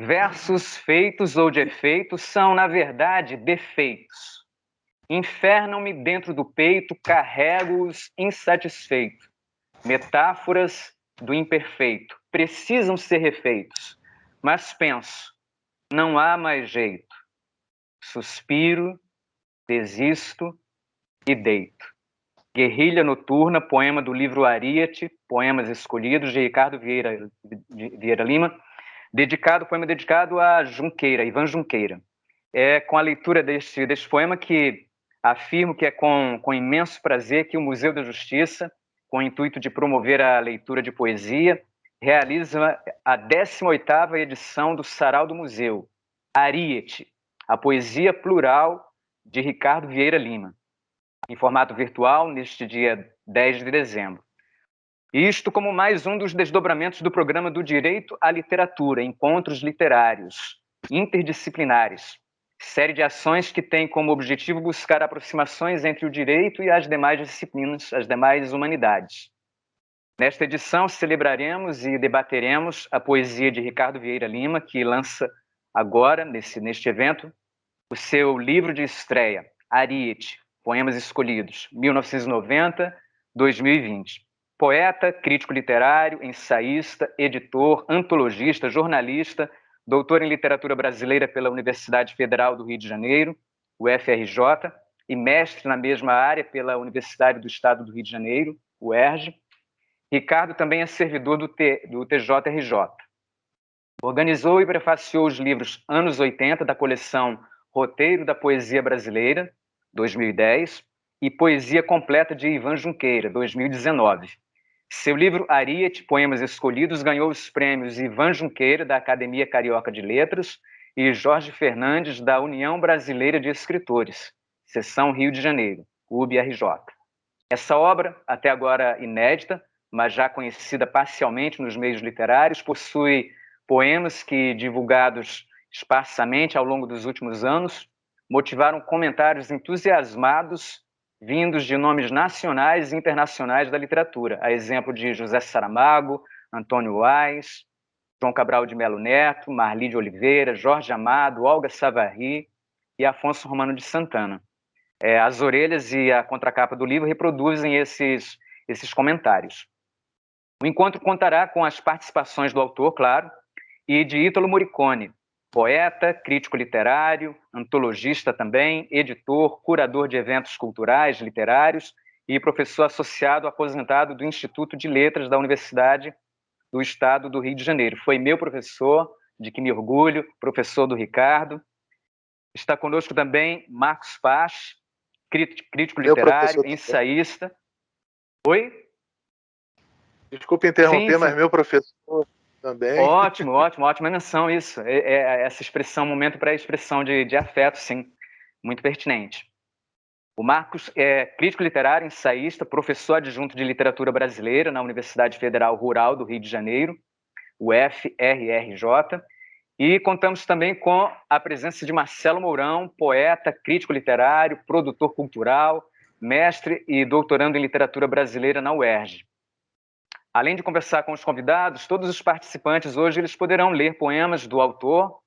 Versos feitos ou de efeito são, na verdade, defeitos. Infernam-me dentro do peito, carrego-os insatisfeito. Metáforas do imperfeito precisam ser refeitos, mas penso, não há mais jeito. Suspiro, desisto e deito. Guerrilha Noturna, poema do livro Ariete, Poemas Escolhidos, de Ricardo Vieira Lima, poema dedicado a Junqueira, Ivan Junqueira. É com a leitura deste poema que afirmo que é com imenso prazer que o Museu da Justiça, com o intuito de promover a leitura de poesia, realiza a 18ª edição do Sarau do Museu, Ariete, a poesia plural de Ricardo Vieira Lima, em formato virtual, neste dia 10 de dezembro. Isto como mais um dos desdobramentos do programa do Direito à Literatura, Encontros Literários, Interdisciplinares, série de ações que tem como objetivo buscar aproximações entre o direito e as demais disciplinas, as demais humanidades. Nesta edição, celebraremos e debateremos a poesia de Ricardo Vieira Lima, que lança agora, neste evento, o seu livro de estreia, Ariete, Poemas Escolhidos, 1990-2020. Poeta, crítico literário, ensaísta, editor, antologista, jornalista, doutor em literatura brasileira pela Universidade Federal do Rio de Janeiro, UFRJ, e mestre na mesma área pela Universidade do Estado do Rio de Janeiro, UERJ. Ricardo também é servidor do TJRJ. Organizou e prefaciou os livros Anos 80 da coleção Roteiro da Poesia Brasileira, 2010, e Poesia Completa de Ivan Junqueira, 2019. Seu livro Ariete, Poemas Escolhidos, ganhou os prêmios Ivan Junqueira, da Academia Carioca de Letras, e Jorge Fernandes, da União Brasileira de Escritores, Seção Rio de Janeiro, UBRJ. Essa obra, até agora inédita, mas já conhecida parcialmente nos meios literários, possui poemas que, divulgados esparsamente ao longo dos últimos anos, motivaram comentários entusiasmados vindos de nomes nacionais e internacionais da literatura, a exemplo de José Saramago, Antônio Wais, João Cabral de Melo Neto, Marli de Oliveira, Jorge Amado, Olga Savary e Afonso Romano de Santana. As orelhas e a contracapa do livro reproduzem esses comentários. O encontro contará com as participações do autor, claro, e de Ítalo Morricone, poeta, crítico literário, antologista também, editor, curador de eventos culturais, literários e professor associado aposentado do Instituto de Letras da Universidade do Estado do Rio de Janeiro. Foi meu professor, de que me orgulho, professor do Ricardo. Está conosco também Marcos Paz, crítico literário, ensaísta. Oi? Desculpe interromper, mas meu professor também. Ótima menção isso. Essa expressão, momento para expressão de afeto, sim, muito pertinente. O Marcos é crítico literário, ensaísta, professor adjunto de literatura brasileira na Universidade Federal Rural do Rio de Janeiro, UFRJ, e contamos também com a presença de Marcelo Mourão, poeta, crítico literário, produtor cultural, mestre e doutorando em literatura brasileira na UERJ. Além de conversar com os convidados, todos os participantes hoje eles poderão ler poemas do autor,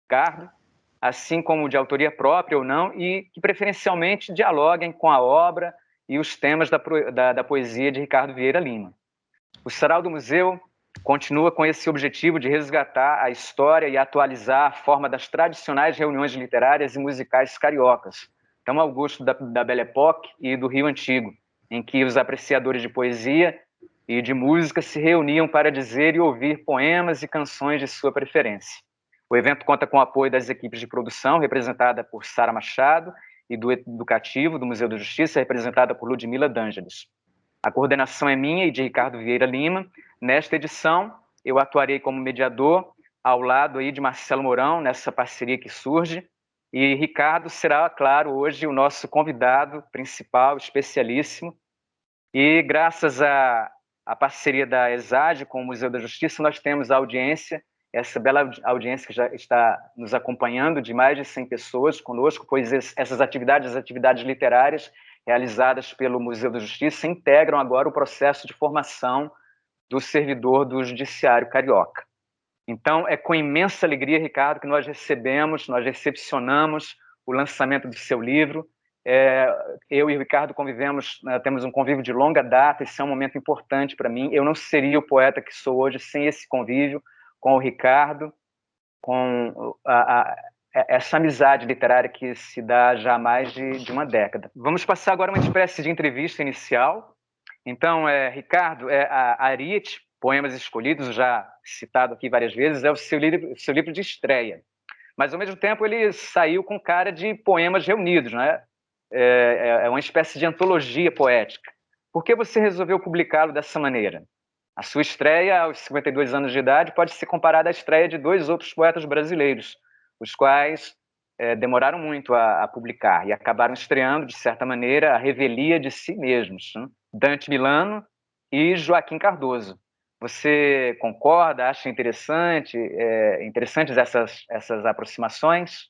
Ricardo, assim como de autoria própria ou não, e que preferencialmente dialoguem com a obra e os temas da poesia de Ricardo Vieira Lima. O Sarau do Museu continua com esse objetivo de resgatar a história e atualizar a forma das tradicionais reuniões literárias e musicais cariocas, tão ao gosto da Belle Époque e do Rio Antigo, em que os apreciadores de poesia e de música se reuniam para dizer e ouvir poemas e canções de sua preferência. O evento conta com o apoio das equipes de produção, representada por Sara Machado, e do Educativo, do Museu da Justiça, representada por Ludmila D'Angelis. A coordenação é minha e de Ricardo Vieira Lima. Nesta edição, eu atuarei como mediador, ao lado aí de Marcelo Mourão, nessa parceria que surge, e Ricardo será, claro, hoje o nosso convidado principal, especialíssimo, e graças à parceria da ESAD com o Museu da Justiça, nós temos a audiência, essa bela audiência que já está nos acompanhando, de mais de 100 pessoas conosco, pois essas atividades, as atividades literárias realizadas pelo Museu da Justiça, integram agora o processo de formação do servidor do Judiciário Carioca. Então, é com imensa alegria, Ricardo, que nós recepcionamos o lançamento do seu livro. Eu e o Ricardo convivemos, temos um convívio de longa data, esse é um momento importante para mim. Eu não seria o poeta que sou hoje sem esse convívio com o Ricardo, com essa amizade literária que se dá já há mais de uma década. Vamos passar agora uma espécie de entrevista inicial. Então, Ricardo, a Ariete, Poemas Escolhidos, já citado aqui várias vezes, é o seu livro de estreia. Mas, ao mesmo tempo, ele saiu com cara de poemas reunidos, né? É uma espécie de antologia poética. Por que você resolveu publicá-lo dessa maneira? A sua estreia, aos 52 anos de idade, pode ser comparada à estreia de 2 outros poetas brasileiros, os quais demoraram muito a publicar e acabaram estreando, de certa maneira, a revelia de si mesmos, né? Dante Milano e Joaquim Cardoso. Você concorda, acha interessantes essas aproximações?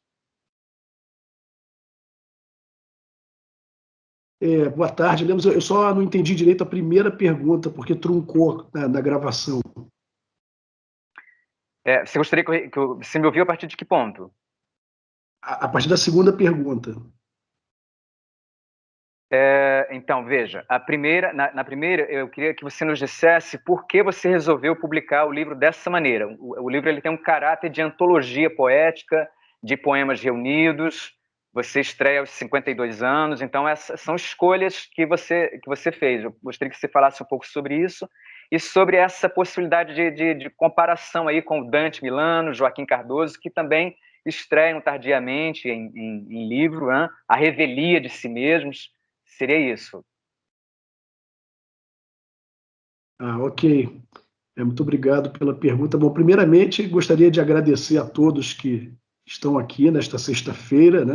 Boa tarde, Lemos. Eu só não entendi direito a primeira pergunta, porque truncou na gravação. Você gostaria que você me ouviu a partir de que ponto? A partir da segunda pergunta. Então, veja, na primeira eu queria que você nos dissesse por que você resolveu publicar o livro dessa maneira. O livro ele tem um caráter de antologia poética, de poemas reunidos, você estreia aos 52 anos, então essas são escolhas que você fez. Eu gostaria que você falasse um pouco sobre isso e sobre essa possibilidade de comparação aí com o Dante Milano, Joaquim Cardoso, que também estreiam tardiamente em livro, né? A revelia de si mesmos. Seria isso. Ok. Muito obrigado pela pergunta. Bom, primeiramente, gostaria de agradecer a todos que estão aqui nesta sexta-feira, né?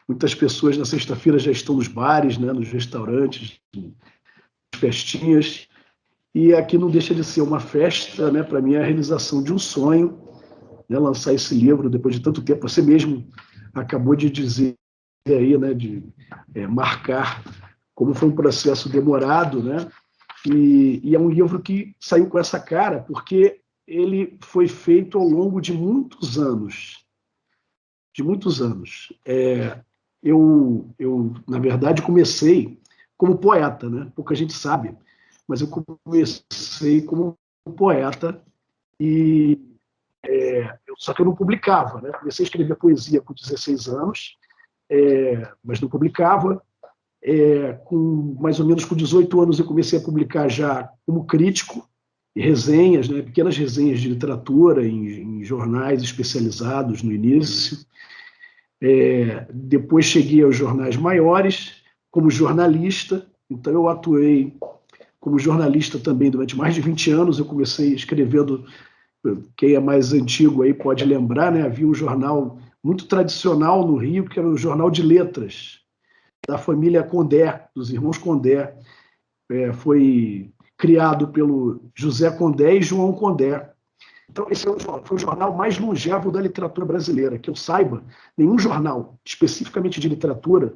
Muitas pessoas na sexta-feira já estão nos bares, né? Nos restaurantes, nas festinhas. E aqui não deixa de ser uma festa, né? Para mim, é a realização de um sonho, né? Lançar esse livro depois de tanto tempo. Você mesmo acabou de dizer aí, né, de marcar como foi um processo demorado, né, e é um livro que saiu com essa cara porque ele foi feito ao longo de muitos anos, eu na verdade comecei como poeta, né, pouca gente sabe, mas eu comecei como poeta só que eu não publicava, né, comecei a escrever poesia com 16 anos, mas não publicava. Mais ou menos com 18 anos eu comecei a publicar já como crítico, e resenhas, né, pequenas resenhas de literatura em jornais especializados no início. Depois cheguei aos jornais maiores como jornalista, então eu atuei como jornalista também durante mais de 20 anos. Eu comecei escrevendo, quem é mais antigo aí pode lembrar, né, havia um jornal muito tradicional no Rio, que era o Jornal de Letras, da família Condé, dos irmãos Condé. Foi criado pelo José Condé e João Condé. Então, esse foi o jornal mais longevo da literatura brasileira. Que eu saiba, nenhum jornal, especificamente de literatura,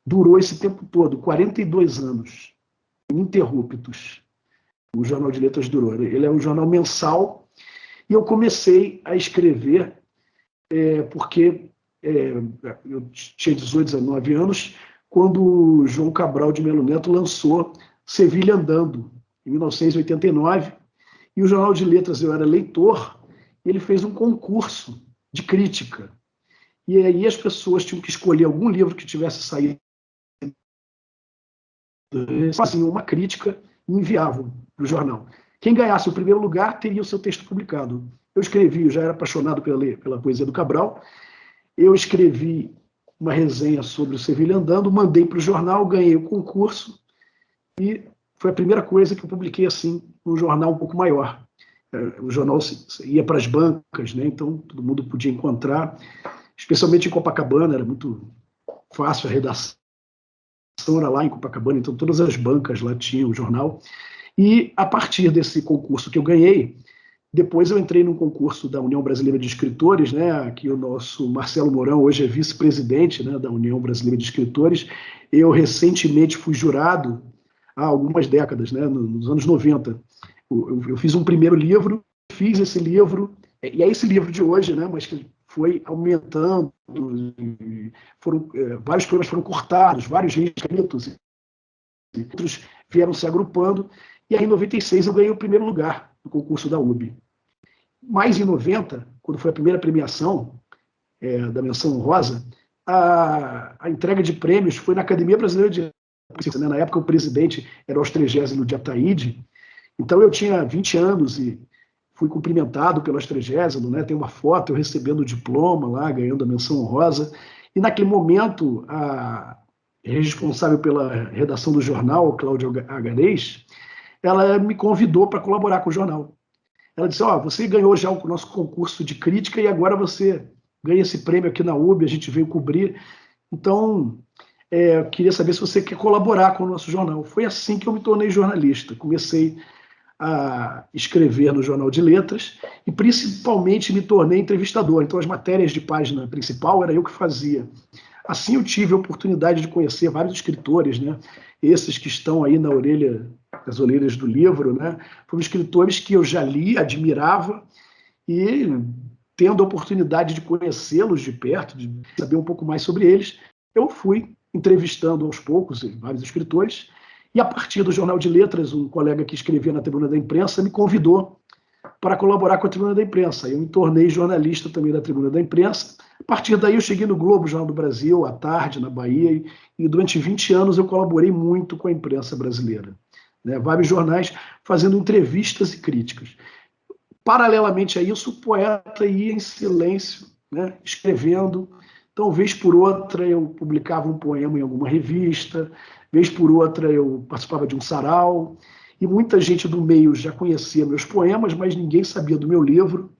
durou esse tempo todo, 42 anos, ininterruptos. O Jornal de Letras durou. Ele é um jornal mensal, e eu comecei a escrever porque eu tinha 18, 19 anos, quando o João Cabral de Melo Neto lançou Sevilha Andando, em 1989, e o Jornal de Letras, eu era leitor, e ele fez um concurso de crítica. E aí as pessoas tinham que escolher algum livro que tivesse saído, faziam uma crítica e enviavam para o jornal. Quem ganhasse o primeiro lugar teria o seu texto publicado. Eu escrevi, eu já era apaixonado pela poesia do Cabral, eu escrevi uma resenha sobre o Sevilha Andando, mandei para o jornal, ganhei o concurso, e foi a primeira coisa que eu publiquei assim, num jornal um pouco maior. O jornal ia para as bancas, né? Então todo mundo podia encontrar, especialmente em Copacabana, era muito fácil a redação, era lá em Copacabana, então todas as bancas lá tinham o jornal. E a partir desse concurso que eu ganhei, depois eu entrei num concurso da União Brasileira de Escritores, né, que o nosso Marcelo Mourão hoje é vice-presidente, né, da União Brasileira de Escritores. Eu recentemente fui jurado, há algumas décadas, né, nos anos 90. Eu fiz um primeiro livro, fiz esse livro, e é esse livro de hoje, né, mas que foi aumentando, vários poemas foram cortados, vários reescritos, outros vieram se agrupando, e aí em 96 eu ganhei o primeiro lugar no concurso da UB. Mais em 90, quando foi a primeira premiação da menção honrosa, a entrega de prêmios foi na Academia Brasileira de Letras, né? Na época o presidente era o Astrogésilo de Ataíde, então eu tinha 20 anos e fui cumprimentado pelo Astrogésilo, né? Tem uma foto eu recebendo o diploma lá, ganhando a menção honrosa, e naquele momento a responsável pela redação do jornal, Cláudia Agarês, ela me convidou para colaborar com o jornal. Ela disse, você ganhou já o nosso concurso de crítica e agora você ganha esse prêmio aqui na UB, a gente veio cobrir. Então, eu queria saber se você quer colaborar com o nosso jornal. Foi assim que eu me tornei jornalista. Comecei a escrever no Jornal de Letras e, principalmente, me tornei entrevistador. Então, as matérias de página principal era eu que fazia. Assim, eu tive a oportunidade de conhecer vários escritores, né? Esses que estão aí nas orelhas do livro, né? Foram escritores que eu já li, admirava, e tendo a oportunidade de conhecê-los de perto, de saber um pouco mais sobre eles, eu fui entrevistando aos poucos vários escritores, e a partir do Jornal de Letras, um colega que escrevia na Tribuna da Imprensa me convidou para colaborar com a Tribuna da Imprensa. Eu me tornei jornalista também da Tribuna da Imprensa. A partir daí eu cheguei no Globo, Jornal do Brasil, à tarde, na Bahia, e durante 20 anos eu colaborei muito com a imprensa brasileira, né? Vários jornais fazendo entrevistas e críticas. Paralelamente a isso, o poeta ia em silêncio, né, escrevendo. Então, vez por outra, eu publicava um poema em alguma revista, vez por outra, eu participava de um sarau, e muita gente do meio já conhecia meus poemas, mas ninguém sabia do meu livro,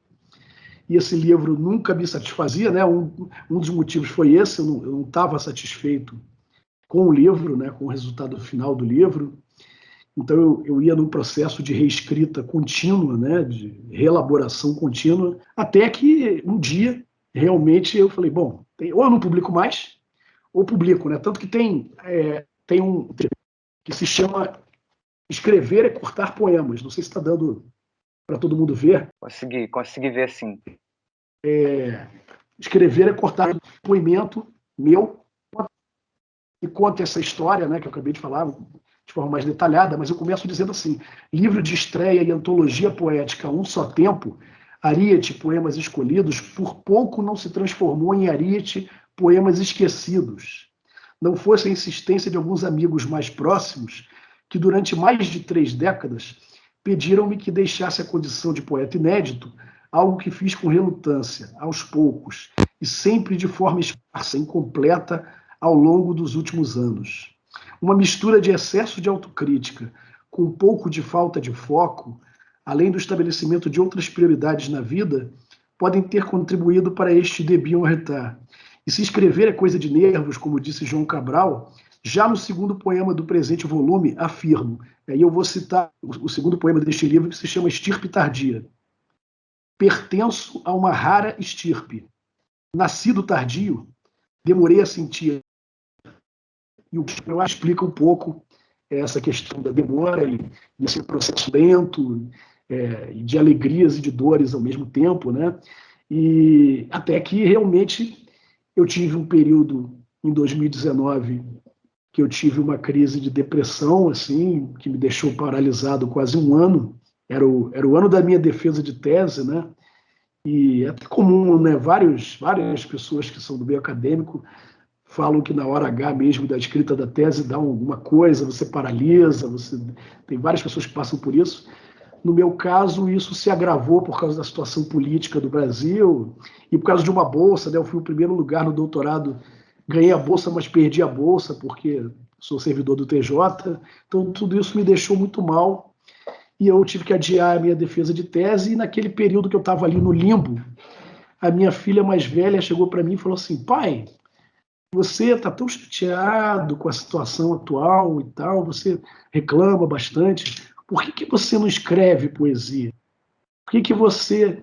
e esse livro nunca me satisfazia, né? Um dos motivos foi esse, eu não estava satisfeito com o livro, né, com o resultado final do livro. Então, eu ia num processo de reescrita contínua, né, de reelaboração contínua, até que um dia, realmente, eu falei, bom, ou eu não publico mais, ou publico, né? Tanto que tem um que se chama Escrever é Cortar Poemas. Não sei se está dando para todo mundo ver. Consegui ver, sim. Escrever é Cortar Poemento meu, e conta essa história, né, que eu acabei de falar, de forma mais detalhada, mas eu começo dizendo assim: livro de estreia e antologia poética Um Só Tempo, Ariete, Poemas Escolhidos, por pouco não se transformou em Ariete, Poemas Esquecidos. Não fosse a insistência de alguns amigos mais próximos, que durante mais de 3 décadas pediram-me que deixasse a condição de poeta inédito, algo que fiz com relutância, aos poucos, e sempre de forma esparsa, incompleta, ao longo dos últimos anos. Uma mistura de excesso de autocrítica com um pouco de falta de foco, além do estabelecimento de outras prioridades na vida, podem ter contribuído para este début en retard. E se escrever é coisa de nervos, como disse João Cabral, já no segundo poema do presente volume, afirmo, aí eu vou citar o segundo poema deste livro, que se chama Estirpe Tardia. Pertenço a uma rara estirpe. Nascido tardio, demorei a sentir. E o eu explica um pouco essa questão da demora e esse processo lento, de alegrias e de dores ao mesmo tempo, né? E até que realmente eu tive um período em 2019 que eu tive uma crise de depressão, assim, que me deixou paralisado quase um ano. Era o ano da minha defesa de tese, né? E é até comum, né? Várias pessoas que são do meio acadêmico falam que na hora H mesmo da escrita da tese dá alguma coisa, você paralisa, tem várias pessoas que passam por isso. No meu caso, isso se agravou por causa da situação política do Brasil e por causa de uma bolsa, né? Eu fui o primeiro lugar no doutorado, ganhei a bolsa, mas perdi a bolsa porque sou servidor do TJ, então tudo isso me deixou muito mal e eu tive que adiar a minha defesa de tese, e naquele período que eu estava ali no limbo, a minha filha mais velha chegou para mim e falou assim: pai, você está tão chateado com a situação atual e tal, você reclama bastante, por que você não escreve poesia? Por que você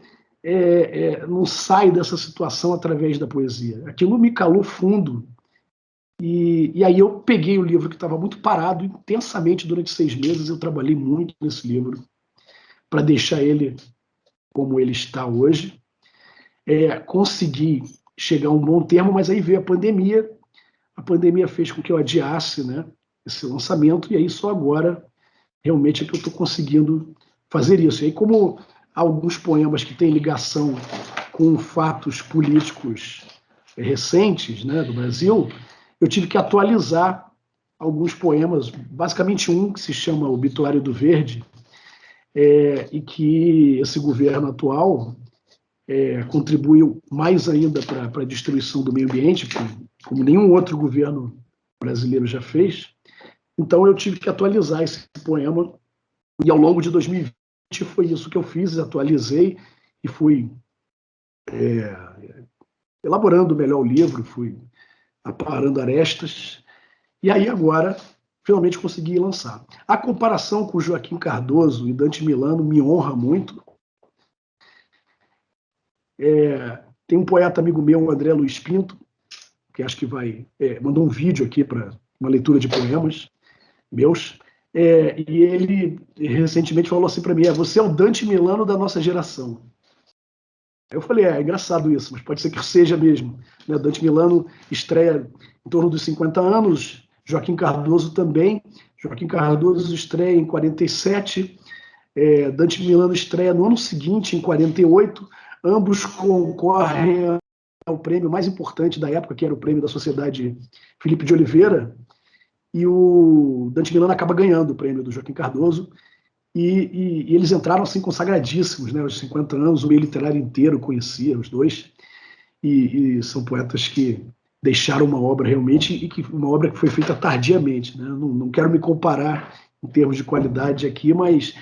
não sai dessa situação através da poesia? Aquilo me calou fundo. E aí eu peguei o livro que estava muito parado, intensamente durante 6 meses, eu trabalhei muito nesse livro, para deixar ele como ele está hoje. Consegui chegar a um bom termo, mas aí veio a pandemia. A pandemia fez com que eu adiasse, né, esse lançamento, e aí só agora realmente é que eu estou conseguindo fazer isso. E aí, como alguns poemas que têm ligação com fatos políticos recentes, né, do Brasil, eu tive que atualizar alguns poemas, basicamente um que se chama Obituário do Verde, e que esse governo atual contribuiu mais ainda para a destruição do meio ambiente, como nenhum outro governo brasileiro já fez. Então eu tive que atualizar esse poema, e ao longo de 2020 foi isso que eu fiz, atualizei e fui elaborando melhor o livro, fui aparando arestas, e aí agora finalmente consegui lançar. A comparação com Joaquim Cardoso e Dante Milano me honra muito. Tem um poeta amigo meu, André Luiz Pinto, que acho que mandou um vídeo aqui para uma leitura de poemas meus, e ele recentemente falou assim para mim: você é o Dante Milano da nossa geração. Eu falei: é engraçado isso, mas pode ser que seja mesmo, né? Dante Milano estreia em torno dos 50 anos, Joaquim Cardoso também. Joaquim Cardoso estreia em 47, Dante Milano estreia no ano seguinte, em 48. Ambos concorrem ao prêmio mais importante da época, que era o prêmio da Sociedade Felipe de Oliveira, e o Dante Milano acaba ganhando o prêmio do Joaquim Cardoso, e eles entraram assim consagradíssimos, né, aos 50 anos, o meio literário inteiro conhecia os dois, e são poetas que deixaram uma obra realmente, uma obra que foi feita tardiamente, né? Não quero me comparar em termos de qualidade aqui, mas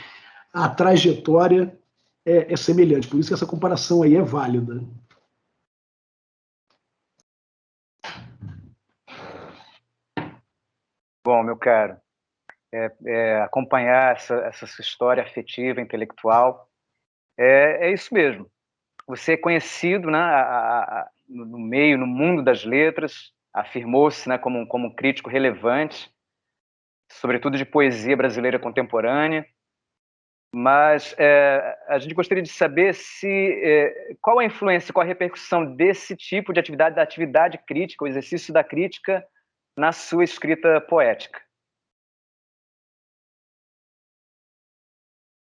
a trajetória é semelhante, por isso que essa comparação aí é válida. Bom, meu caro, acompanhar essa sua história afetiva, intelectual, é isso mesmo. Você é conhecido, né, no meio, no mundo das letras, afirmou-se, né, como um crítico relevante, sobretudo de poesia brasileira contemporânea. Mas a gente gostaria de saber qual a influência, qual a repercussão desse tipo de atividade, da atividade crítica, o exercício da crítica, na sua escrita poética.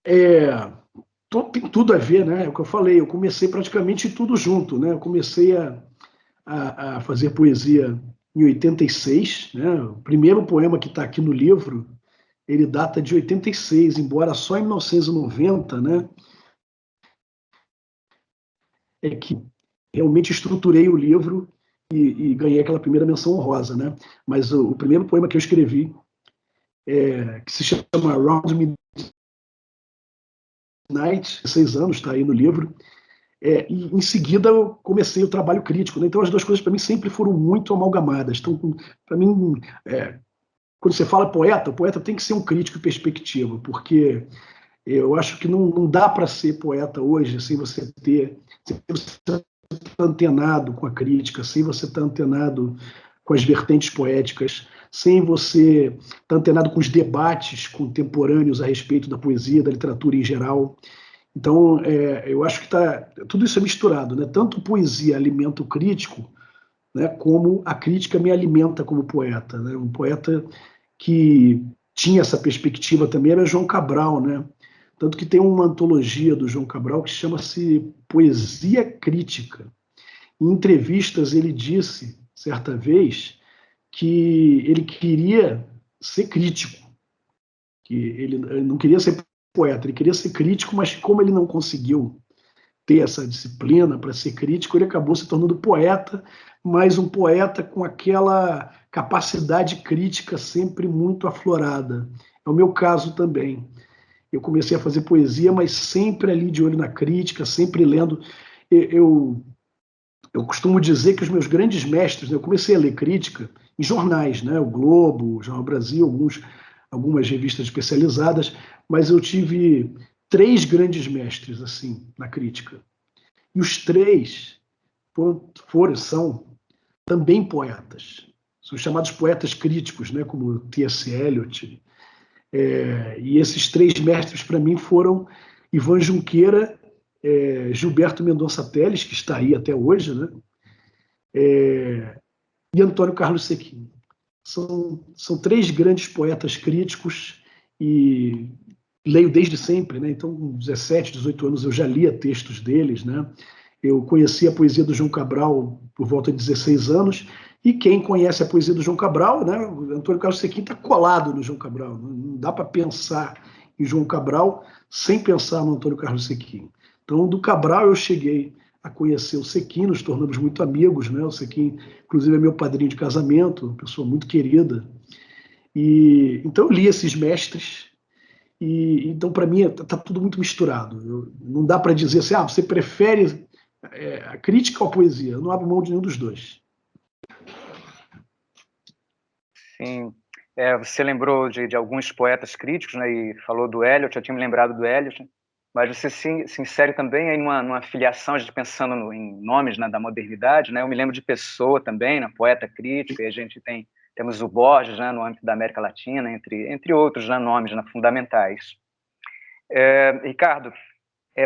Tem tudo a ver, né? É o que eu falei, eu comecei praticamente tudo junto, né? Eu comecei a fazer poesia em 86, né? O primeiro poema que está aqui no livro, ele data de 86, embora só em 1990, né? É que realmente estruturei o livro e ganhei aquela primeira menção honrosa, né? Mas o primeiro poema que eu escrevi, que se chama Around Midnight, 6 anos, está aí no livro, e em seguida eu comecei o trabalho crítico, né? Então as duas coisas para mim sempre foram muito amalgamadas. Então, para mim, quando você fala poeta, o poeta tem que ser um crítico em perspectiva, porque eu acho que não dá para ser poeta hoje sem você estar antenado com a crítica, sem você estar antenado com as vertentes poéticas, sem você estar antenado com os debates contemporâneos a respeito da poesia, da literatura em geral. Então, eu acho que tudo isso é misturado, né? Tanto poesia alimenta o crítico, né, como a crítica me alimenta como poeta, né? Um poeta que tinha essa perspectiva também era João Cabral, né? Tanto que tem uma antologia do João Cabral que chama-se Poesia Crítica. Em entrevistas ele disse, certa vez, que ele queria ser crítico, que ele não queria ser poeta, ele queria ser crítico, mas como ele não conseguiu ter essa disciplina para ser crítico, ele acabou se tornando poeta, mas um poeta com aquela capacidade crítica sempre muito aflorada. É o meu caso também. Eu comecei a fazer poesia, mas sempre ali de olho na crítica, sempre lendo. Eu costumo dizer que os meus grandes mestres, né, eu comecei a ler crítica em jornais, né, o Globo, o Jornal Brasil, algumas revistas especializadas, mas eu tive 3 grandes mestres assim na crítica. E os 3 são também poetas. São chamados poetas críticos, né, como T.S. Eliot. E esses 3 mestres, para mim, foram Ivan Junqueira, Gilberto Mendonça Teles, que está aí até hoje, né? E Antônio Carlos Sequin. São três grandes poetas críticos e leio desde sempre, né? Então, com 17, 18 anos eu já lia textos deles, né? Eu conheci a poesia do João Cabral por volta de 16 anos, e quem conhece a poesia do João Cabral, né? O Antônio Carlos Sequin está colado no João Cabral. Não dá para pensar em João Cabral sem pensar no Antônio Carlos Sequin. Então, do Cabral eu cheguei a conhecer o Sequin, nos tornamos muito amigos, né? O Sequin, inclusive, é meu padrinho de casamento, uma pessoa muito querida. Então eu li esses mestres, e então para mim está tudo muito misturado. Não dá para dizer assim, você prefere a crítica ou a poesia? Eu não abro mão de nenhum dos dois. Sim. Você lembrou de alguns poetas críticos, né, e falou do Eliot, eu tinha me lembrado do Eliot, mas você se insere também aí numa filiação, a gente pensando em nomes, né, da modernidade, né? Eu me lembro de Pessoa também, né, poeta crítico, e a gente temos o Borges, né, no âmbito da América Latina, entre outros, né, nomes, né, fundamentais. Ricardo,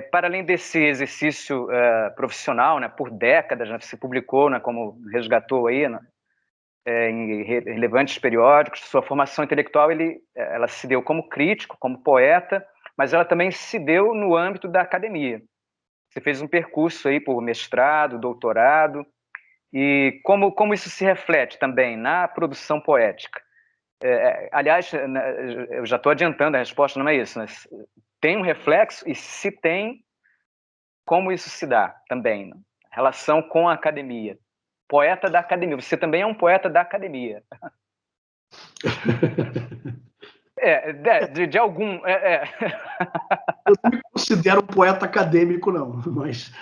para além desse exercício profissional, né, por décadas, né, você publicou, né, como resgatou aí, né, em relevantes periódicos, sua formação intelectual ela se deu como crítico, como poeta, mas ela também se deu no âmbito da academia. Você fez um percurso aí por mestrado, doutorado, e como isso se reflete também na produção poética? Aliás, eu já estou adiantando a resposta, não é isso, né? Tem um reflexo, e se tem, como isso se dá também, né? Relação com a academia. Poeta da academia, você também é um poeta da academia. De algum... Eu não me considero um poeta acadêmico, não, mas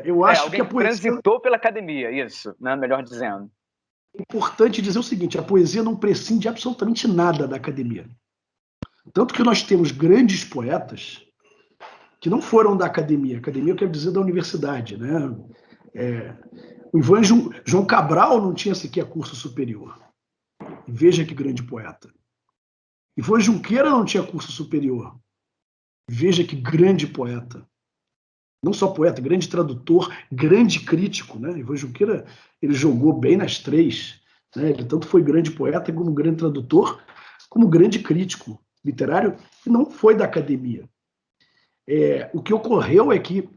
eu acho que a poesia... transitou pela academia, isso, né? Melhor dizendo. É importante dizer o seguinte, a poesia não prescinde absolutamente nada da academia. Tanto que nós temos grandes poetas que não foram da academia. Academia eu quero dizer da universidade, né? O Ivan João Cabral não tinha sequer curso superior. Veja que grande poeta. Ivan Junqueira não tinha curso superior. Veja que grande poeta. Não só poeta, grande tradutor, grande crítico, né? Ivan Junqueira, ele jogou bem nas três, né? Ele tanto foi grande poeta como grande tradutor, como grande crítico literário, e não foi da academia. O que ocorreu é que,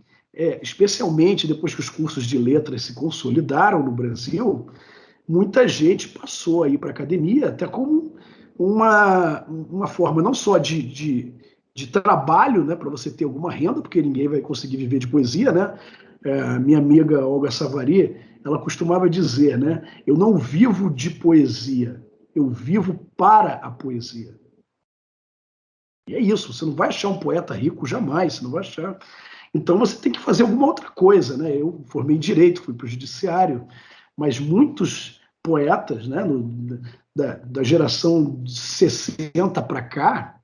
especialmente depois que os cursos de letras se consolidaram no Brasil, muita gente passou a ir para a academia até como uma forma não só de trabalho, né, para você ter alguma renda, porque ninguém vai conseguir viver de poesia, né? Minha amiga Olga Savari, ela costumava dizer, né, eu não vivo de poesia, eu vivo para a poesia. E é isso, você não vai achar um poeta rico jamais, você não vai achar. Então você tem que fazer alguma outra coisa, né? Eu formei em Direito, fui para o Judiciário, mas muitos poetas, né, da geração de 60 para cá,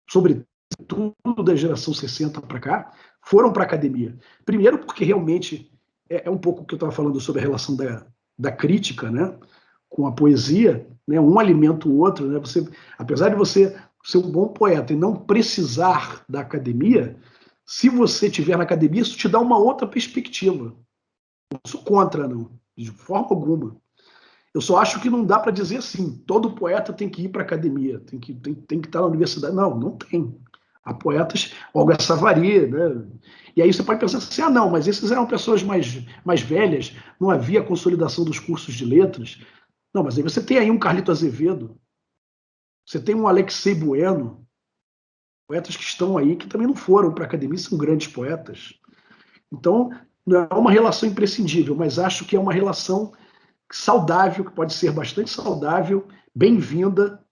sobretudo da geração 60 para cá, foram para a academia. Primeiro porque realmente é um pouco o que eu estava falando sobre a relação da crítica, né, com a poesia, né, um alimenta o outro, né? Apesar de você ser um bom poeta e não precisar da academia, se você estiver na academia, isso te dá uma outra perspectiva. Não sou contra, não, de forma alguma. Eu só acho que não dá para dizer assim, todo poeta tem que ir para a academia, tem que estar na universidade. Não, não tem. Há poetas, Olga Savari, né? E aí você pode pensar assim, não, mas esses eram pessoas mais velhas, não havia consolidação dos cursos de letras. Não, mas aí você tem aí um Carlito Azevedo, você tem um Alexei Bueno, poetas que estão aí, que também não foram para a academia, são grandes poetas. Então, não é uma relação imprescindível, mas acho que é uma relação saudável, que pode ser bastante saudável, bem-vinda.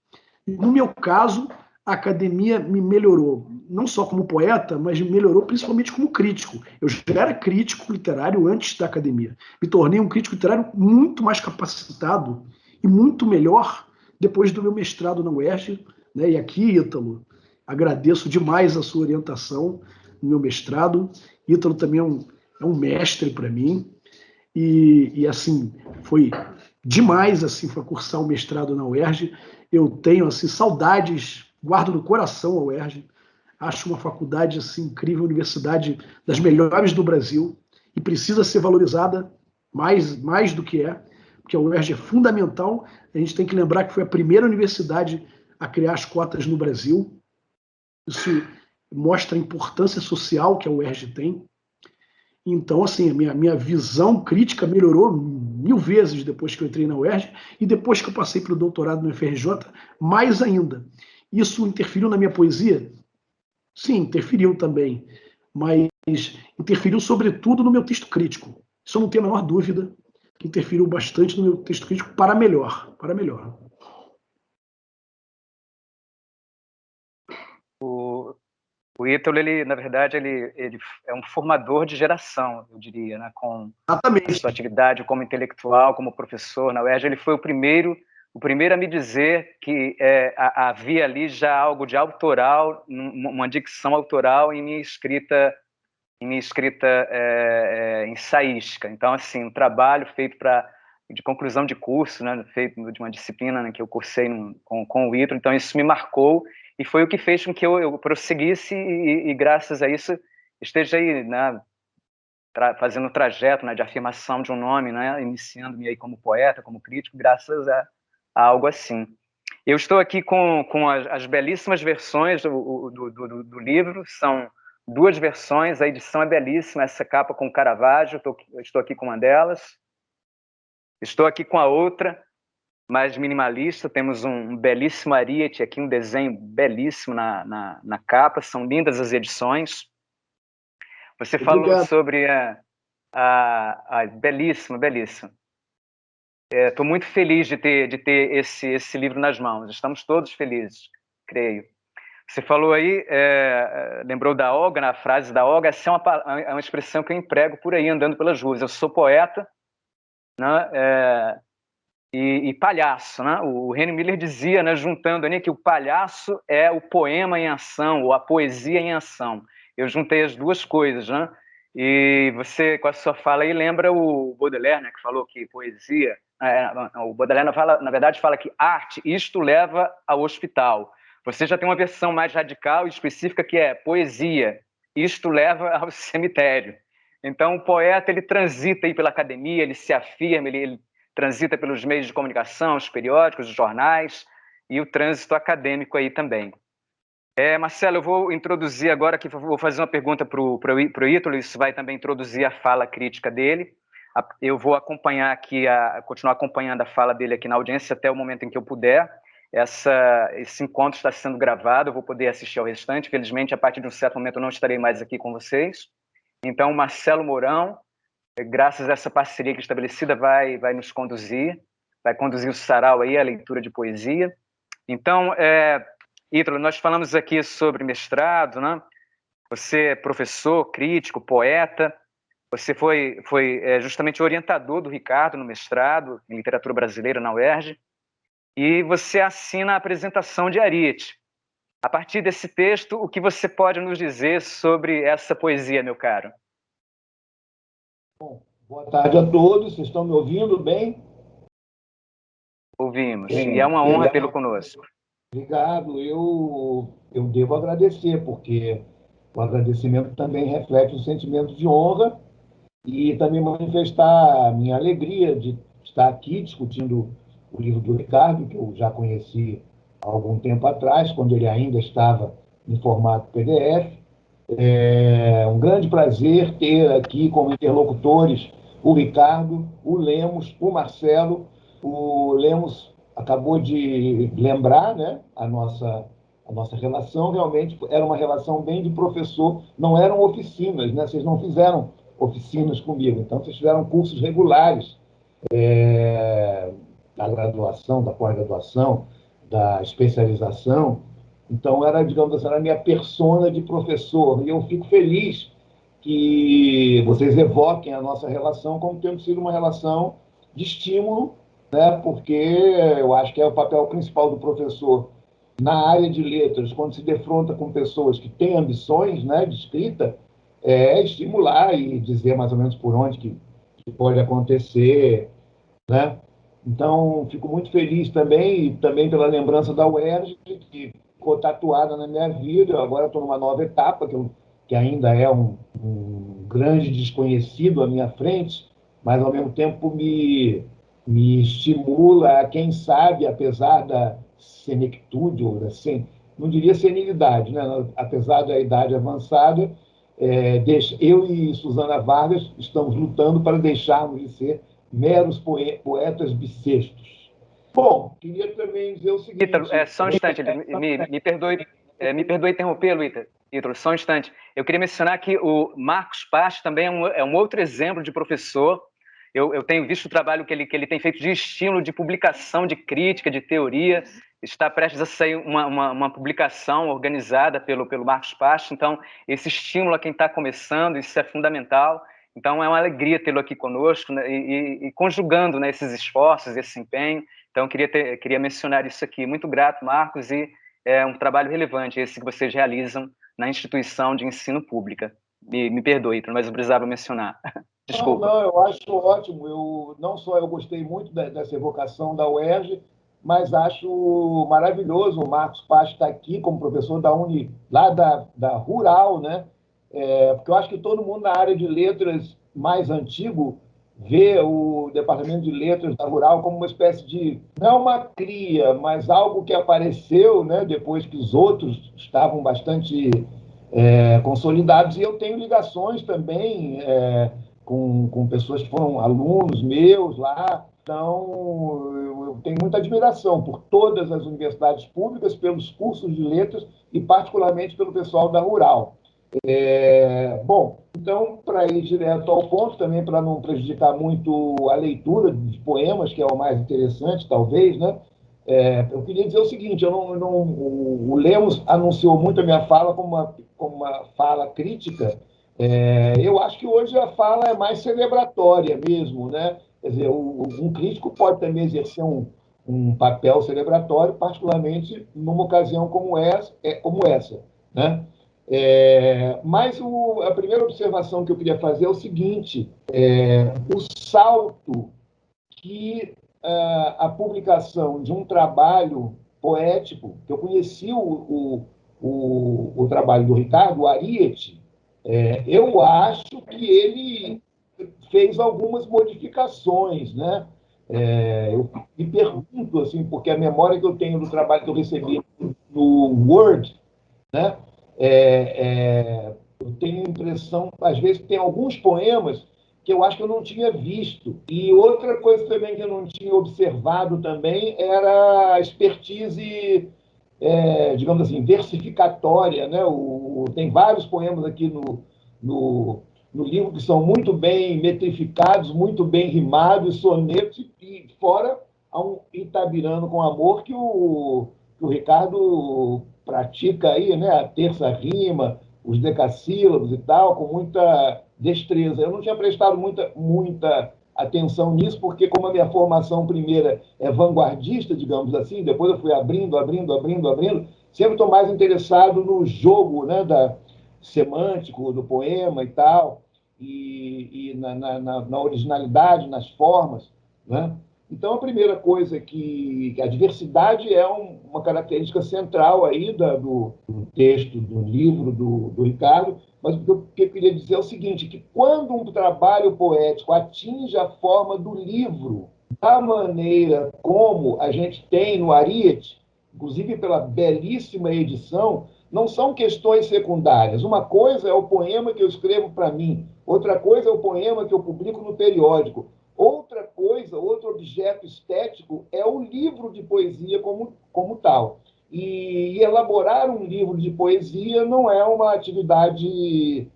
No meu caso, a academia me melhorou, não só como poeta, mas me melhorou principalmente como crítico. Eu já era crítico literário antes da academia. Me tornei um crítico literário muito mais capacitado e muito melhor depois do meu mestrado na UERJ, né? E aqui, Ítalo, agradeço demais a sua orientação no meu mestrado. Ítalo também é um mestre para mim. E assim, foi demais assim, foi cursar o mestrado na UERJ. Eu tenho assim, saudades, guardo no coração a UERJ. Acho uma faculdade assim, incrível, universidade das melhores do Brasil e precisa ser valorizada mais do que é, porque a UERJ é fundamental. A gente tem que lembrar que foi a primeira universidade a criar as cotas no Brasil. Isso mostra a importância social que a UERJ tem. Então, assim, a minha visão crítica melhorou 1000 vezes depois que eu entrei na UERJ e depois que eu passei para o doutorado no FRJ, mais ainda. Isso interferiu na minha poesia? Sim, interferiu também, mas interferiu sobretudo no meu texto crítico. Isso eu não tenho a menor dúvida, que interferiu bastante no meu texto crítico para melhor, para melhor. O Ítalo, ele, na verdade, ele é um formador de geração, eu diria, né? Com a sua atividade como intelectual, como professor na UERJ, ele foi o primeiro a me dizer que havia ali já algo de autoral, uma dicção autoral em minha escrita ensaística. Então, assim, um trabalho feito de conclusão de curso, né, feito de uma disciplina, né, que eu cursei com o Ítalo, então isso me marcou e foi o que fez com que eu prosseguisse e graças a isso esteja aí, né, fazendo o trajeto, né, de afirmação de um nome, né, iniciando-me aí como poeta, como crítico, graças a algo assim. Eu estou aqui com as belíssimas versões do livro, são 2 versões, a edição é belíssima, essa capa com Caravaggio, estou aqui com uma delas. Estou aqui com a outra, mais minimalista, temos um belíssimo ariete aqui, um desenho belíssimo na capa, são lindas as edições. Você falou sobre belíssimo, belíssimo. Estou muito feliz de ter esse livro nas mãos, estamos todos felizes, creio. Você falou aí, lembrou da Olga, na frase da Olga, essa é uma expressão que eu emprego por aí, andando pelas ruas. Eu sou poeta, né, e palhaço, né? O Henry Miller dizia, né, juntando ali, que o palhaço é o poema em ação, ou a poesia em ação. Eu juntei as duas coisas, né? E você, com a sua fala aí, lembra o Baudelaire, né, que falou que poesia... o Baudelaire, na verdade, fala que arte, isto leva ao hospital. Você já tem uma versão mais radical e específica que é poesia, isto leva ao cemitério. Então, o poeta, ele transita aí pela academia, ele se afirma, ele transita pelos meios de comunicação, os periódicos, os jornais e o trânsito acadêmico aí também. Marcelo, eu vou introduzir agora, que vou fazer uma pergunta para o Ítalo, isso vai também introduzir a fala crítica dele. Eu vou acompanhar aqui, continuar acompanhando a fala dele aqui na audiência até o momento em que eu puder. Esse encontro está sendo gravado, eu vou poder assistir ao restante. Felizmente, a partir de um certo momento, eu não estarei mais aqui com vocês. Então, Marcelo Mourão, graças a essa parceria que estabelecida, vai nos conduzir, vai conduzir o sarau aí, a leitura de poesia. Então, Ítalo, nós falamos aqui sobre mestrado, né? Você é professor, crítico, poeta, você foi justamente orientador do Ricardo no mestrado em literatura brasileira na UERJ, e você assina a apresentação de Ariete. A partir desse texto, o que você pode nos dizer sobre essa poesia, meu caro? Bom, boa tarde a todos, vocês estão me ouvindo bem? Ouvimos, e é uma honra tê-lo conosco. Obrigado, eu devo agradecer, porque o agradecimento também reflete o sentimento de honra e também manifestar a minha alegria de estar aqui discutindo o livro do Ricardo, que eu já conheci há algum tempo atrás, quando ele ainda estava em formato PDF. É um grande prazer ter aqui como interlocutores o Ricardo, o Lemos, o Marcelo. O Lemos acabou de lembrar, né, a nossa relação. Realmente era uma relação bem de professor, não eram oficinas, né? Vocês não fizeram oficinas comigo, então vocês fizeram cursos regulares da graduação, da pós-graduação, da especialização. Então, digamos assim, era a minha persona de professor. E eu fico feliz que vocês evoquem a nossa relação como tendo sido uma relação de estímulo, né? Porque eu acho que é o papel principal do professor na área de letras, quando se defronta com pessoas que têm ambições, né, de escrita, estimular e dizer mais ou menos por onde que pode acontecer, né? Então, fico muito feliz também, e também pela lembrança da UERJ, que ficou tatuada na minha vida. Agora estou numa nova etapa, que ainda é um grande desconhecido à minha frente, mas ao mesmo tempo me estimula a, quem sabe, apesar da senectude, ou não diria senilidade, né? Apesar da idade avançada, eu e Susana Vargas estamos lutando para deixarmos de ser meros poetas bissextos. Bom, queria também dizer o seguinte... Ítalo, só um instante, me perdoe interrompê-lo, Ítalo, só um instante. Eu queria mencionar que o Marcos Paz também é um outro exemplo de professor. Eu tenho visto o trabalho que ele tem feito de estímulo, de publicação, de crítica, de teoria. Está prestes a sair uma publicação organizada pelo Marcos Paz. Então, esse estímulo a quem está começando, isso é fundamental. Então, é uma alegria tê-lo aqui conosco, né, e conjugando, né, esses esforços, esse empenho. Então, queria mencionar isso aqui. Muito grato, Marcos, e é um trabalho relevante esse que vocês realizam na instituição de ensino pública. Me perdoe, mas eu precisava mencionar. Desculpa. Não, eu acho ótimo. Não só eu gostei muito dessa evocação da UERJ, mas acho maravilhoso o Marcos Paz estar aqui como professor da lá da Rural, né? Porque eu acho que todo mundo na área de letras mais antigo vê o Departamento de Letras da Rural como uma espécie de, não uma cria, mas algo que apareceu, né, depois que os outros estavam bastante consolidados. E eu tenho ligações também com pessoas que foram alunos meus lá. Então, eu tenho muita admiração por todas as universidades públicas, pelos cursos de letras e, particularmente, pelo pessoal da Rural. Bom, então, para ir direto ao ponto, também para não prejudicar muito a leitura de poemas, que é o mais interessante, talvez, né? Eu queria dizer o seguinte: o Lemos anunciou muito a minha fala como uma fala crítica. Eu acho que hoje a fala é mais celebratória mesmo, né? Quer dizer, um crítico pode também exercer um papel celebratório, particularmente numa ocasião como essa, né? Mas a primeira observação que eu queria fazer é o seguinte: o salto que a publicação de um trabalho poético, que eu conheci o trabalho do Ricardo Ariete, eu acho que ele fez algumas modificações, né? Eu me pergunto, assim, porque a memória que eu tenho do trabalho que eu recebi no Word, né? Eu tenho a impressão, às vezes, que tem alguns poemas que eu acho que eu não tinha visto. E outra coisa também que eu não tinha observado também era a expertise, digamos assim, versificatória, né? Tem vários poemas aqui no livro que são muito bem metrificados, muito bem rimados, sonetos, e fora a um Itabirano com Amor que o Ricardo pratica aí, né? A terça rima, os decassílabos e tal, com muita destreza. Eu não tinha prestado muita atenção nisso, porque como a minha formação primeira é vanguardista, digamos assim, depois eu fui abrindo, sempre estou mais interessado no jogo, né, semântico do poema e tal, e na originalidade, nas formas, né? Então, a primeira coisa que a diversidade é uma característica central aí do texto, do livro do Ricardo, mas o que eu queria dizer é o seguinte, que quando um trabalho poético atinge a forma do livro, da maneira como a gente tem no Ariete, inclusive pela belíssima edição, não são questões secundárias. Uma coisa é o poema que eu escrevo para mim, outra coisa é o poema que eu publico no periódico. Outra coisa, outro objeto estético é o livro de poesia como tal. E elaborar um livro de poesia não é uma atividade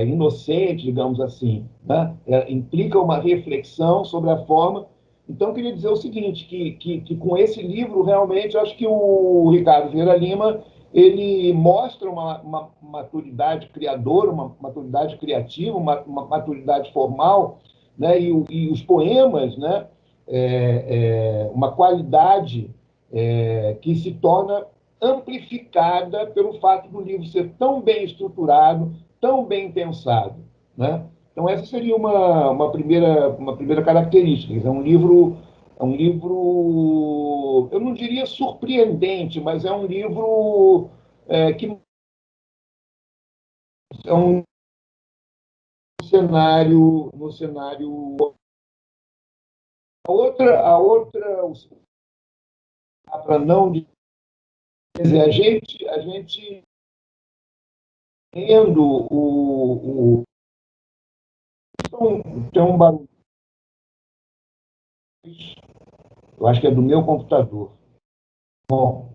inocente, digamos assim, né? Implica uma reflexão sobre a forma. Então, eu queria dizer o seguinte, que com esse livro, realmente, eu acho que o Ricardo Vieira Lima ele mostra uma maturidade criadora, uma maturidade criativa, uma maturidade formal, né? E os poemas, né? Uma qualidade que se torna amplificada pelo fato do livro ser tão bem estruturado, tão bem pensado, né? Então, essa seria uma primeira característica. É um livro É um livro, eu não diria surpreendente, mas é um livro que é um cenário, no cenário. A outra, para não dizer, a gente lendo tem um barulho, eu acho que é do meu computador. Bom,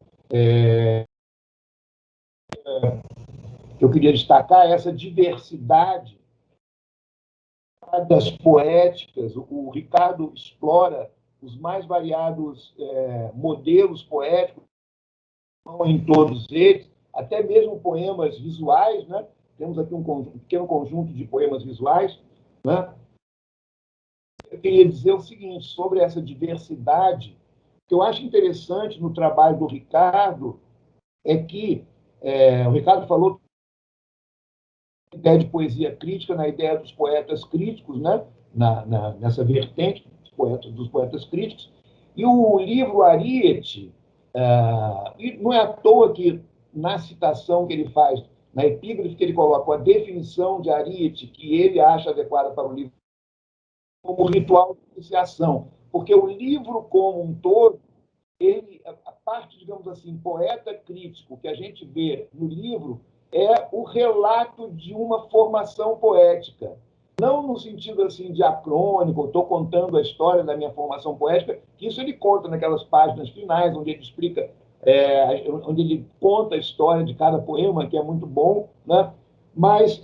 eu queria destacar essa diversidade das poéticas. O Ricardo explora os mais variados modelos poéticos em todos eles, até mesmo poemas visuais, né? Temos aqui um pequeno conjunto de poemas visuais, né? Eu queria dizer o seguinte sobre essa diversidade, que eu acho interessante no trabalho do Ricardo, é que o Ricardo falou a ideia de poesia crítica, na ideia dos poetas críticos, né? Nessa vertente dos poetas críticos. E o livro Ariete, e não é à toa que, na citação que ele faz, na epígrafe que ele coloca, a definição de Ariete, que ele acha adequada para o livro, como ritual de iniciação. Porque o livro, como um todo, a parte, digamos assim, poeta crítico que a gente vê no livro é o relato de uma formação poética. Não no sentido assim diacrônico, estou contando a história da minha formação poética, que isso ele conta naquelas páginas finais, onde ele explica, onde ele conta a história de cada poema, que é muito bom, né? Mas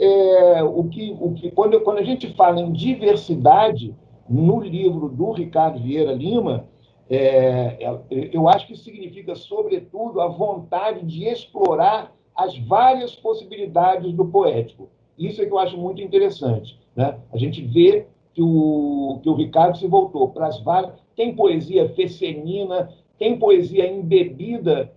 quando a gente fala em diversidade, no livro do Ricardo Vieira Lima, eu acho que isso significa, sobretudo, a vontade de explorar as várias possibilidades do poético. Isso é que eu acho muito interessante, né? A gente vê que o Ricardo se voltou para as várias. Tem poesia fecenina, tem poesia embebida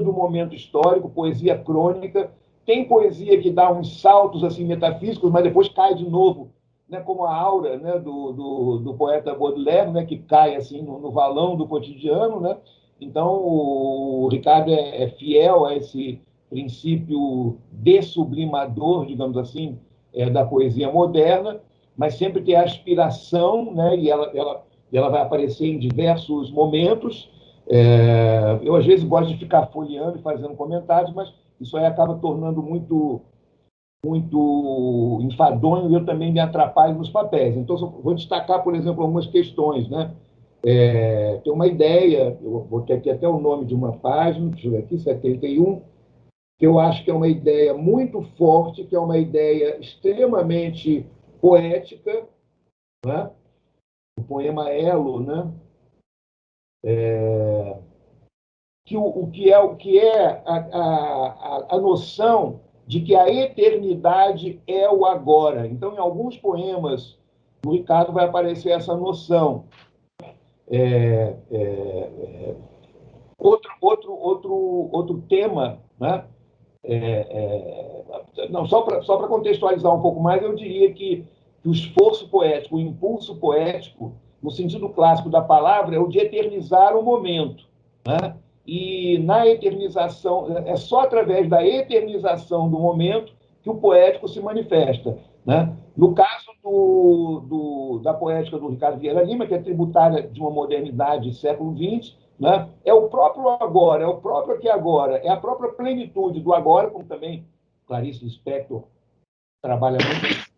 do momento histórico, poesia crônica, tem poesia que dá uns saltos assim metafísicos, mas depois cai de novo, né, como a aura, né, do poeta Baudelaire, né, que cai assim no valão do cotidiano, né? Então o Ricardo é fiel a esse princípio dessublimador, digamos assim, da poesia moderna, mas sempre tem a aspiração, né, e ela vai aparecer em diversos momentos. Eu às vezes gosto de ficar folheando e fazendo comentários, mas isso aí acaba tornando muito enfadonho e eu também me atrapalho nos papéis. Então, vou destacar, por exemplo, algumas questões, né? Tem uma ideia, eu vou ter aqui até o nome de uma página, deixa eu ver aqui, 71, que eu acho que é uma ideia muito forte, que é uma ideia extremamente poética, né? O poema Elo, né? Que é a noção de que a eternidade é o agora. Então, em alguns poemas do Ricardo vai aparecer essa noção. Outro tema, né? Não, só para contextualizar um pouco mais, eu diria que o esforço poético, o impulso poético, no sentido clássico da palavra, é o de eternizar o momento, né? E na eternização, é só através da eternização do momento que o poético se manifesta, né? No caso da poética do Ricardo Vieira Lima, que é tributária de uma modernidade do século XX, né? É o próprio agora, é o próprio aqui agora, é a própria plenitude do agora, como também Clarice Lispector trabalha muito,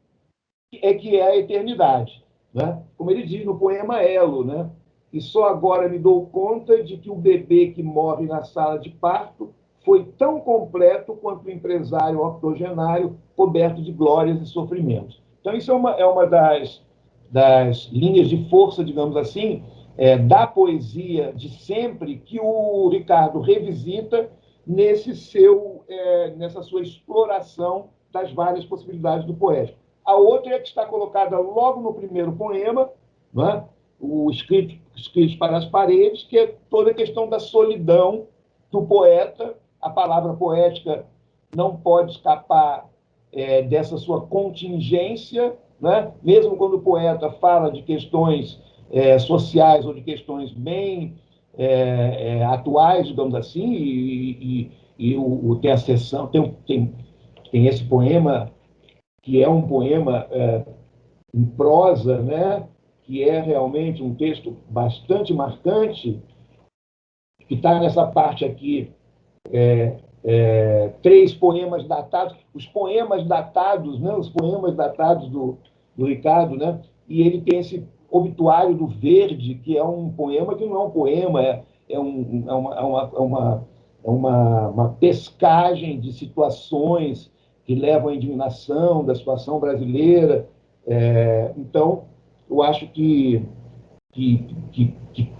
que é a eternidade, né? Como ele diz no poema Elo, né? E só agora me dou conta de que o bebê que morre na sala de parto foi tão completo quanto o empresário octogenário coberto de glórias e sofrimentos. Então, isso é uma das linhas de força, digamos assim, da poesia de sempre, que o Ricardo revisita nessa sua exploração das várias possibilidades do poético. A outra é que está colocada logo no primeiro poema, né? O escrito para as paredes, que é toda a questão da solidão do poeta. A palavra poética não pode escapar dessa sua contingência, né? Mesmo quando o poeta fala de questões sociais ou de questões bem atuais, digamos assim, tem a seção, tem esse poema, que é um poema em prosa, né, que é realmente um texto bastante marcante, que está nessa parte aqui, 3 poemas datados, os poemas datados, né, os poemas datados do Ricardo, né, e ele tem esse Obituário do Verde, que é um poema que não é um poema, uma pescagem de situações que levam à indignação da situação brasileira. Então, eu acho que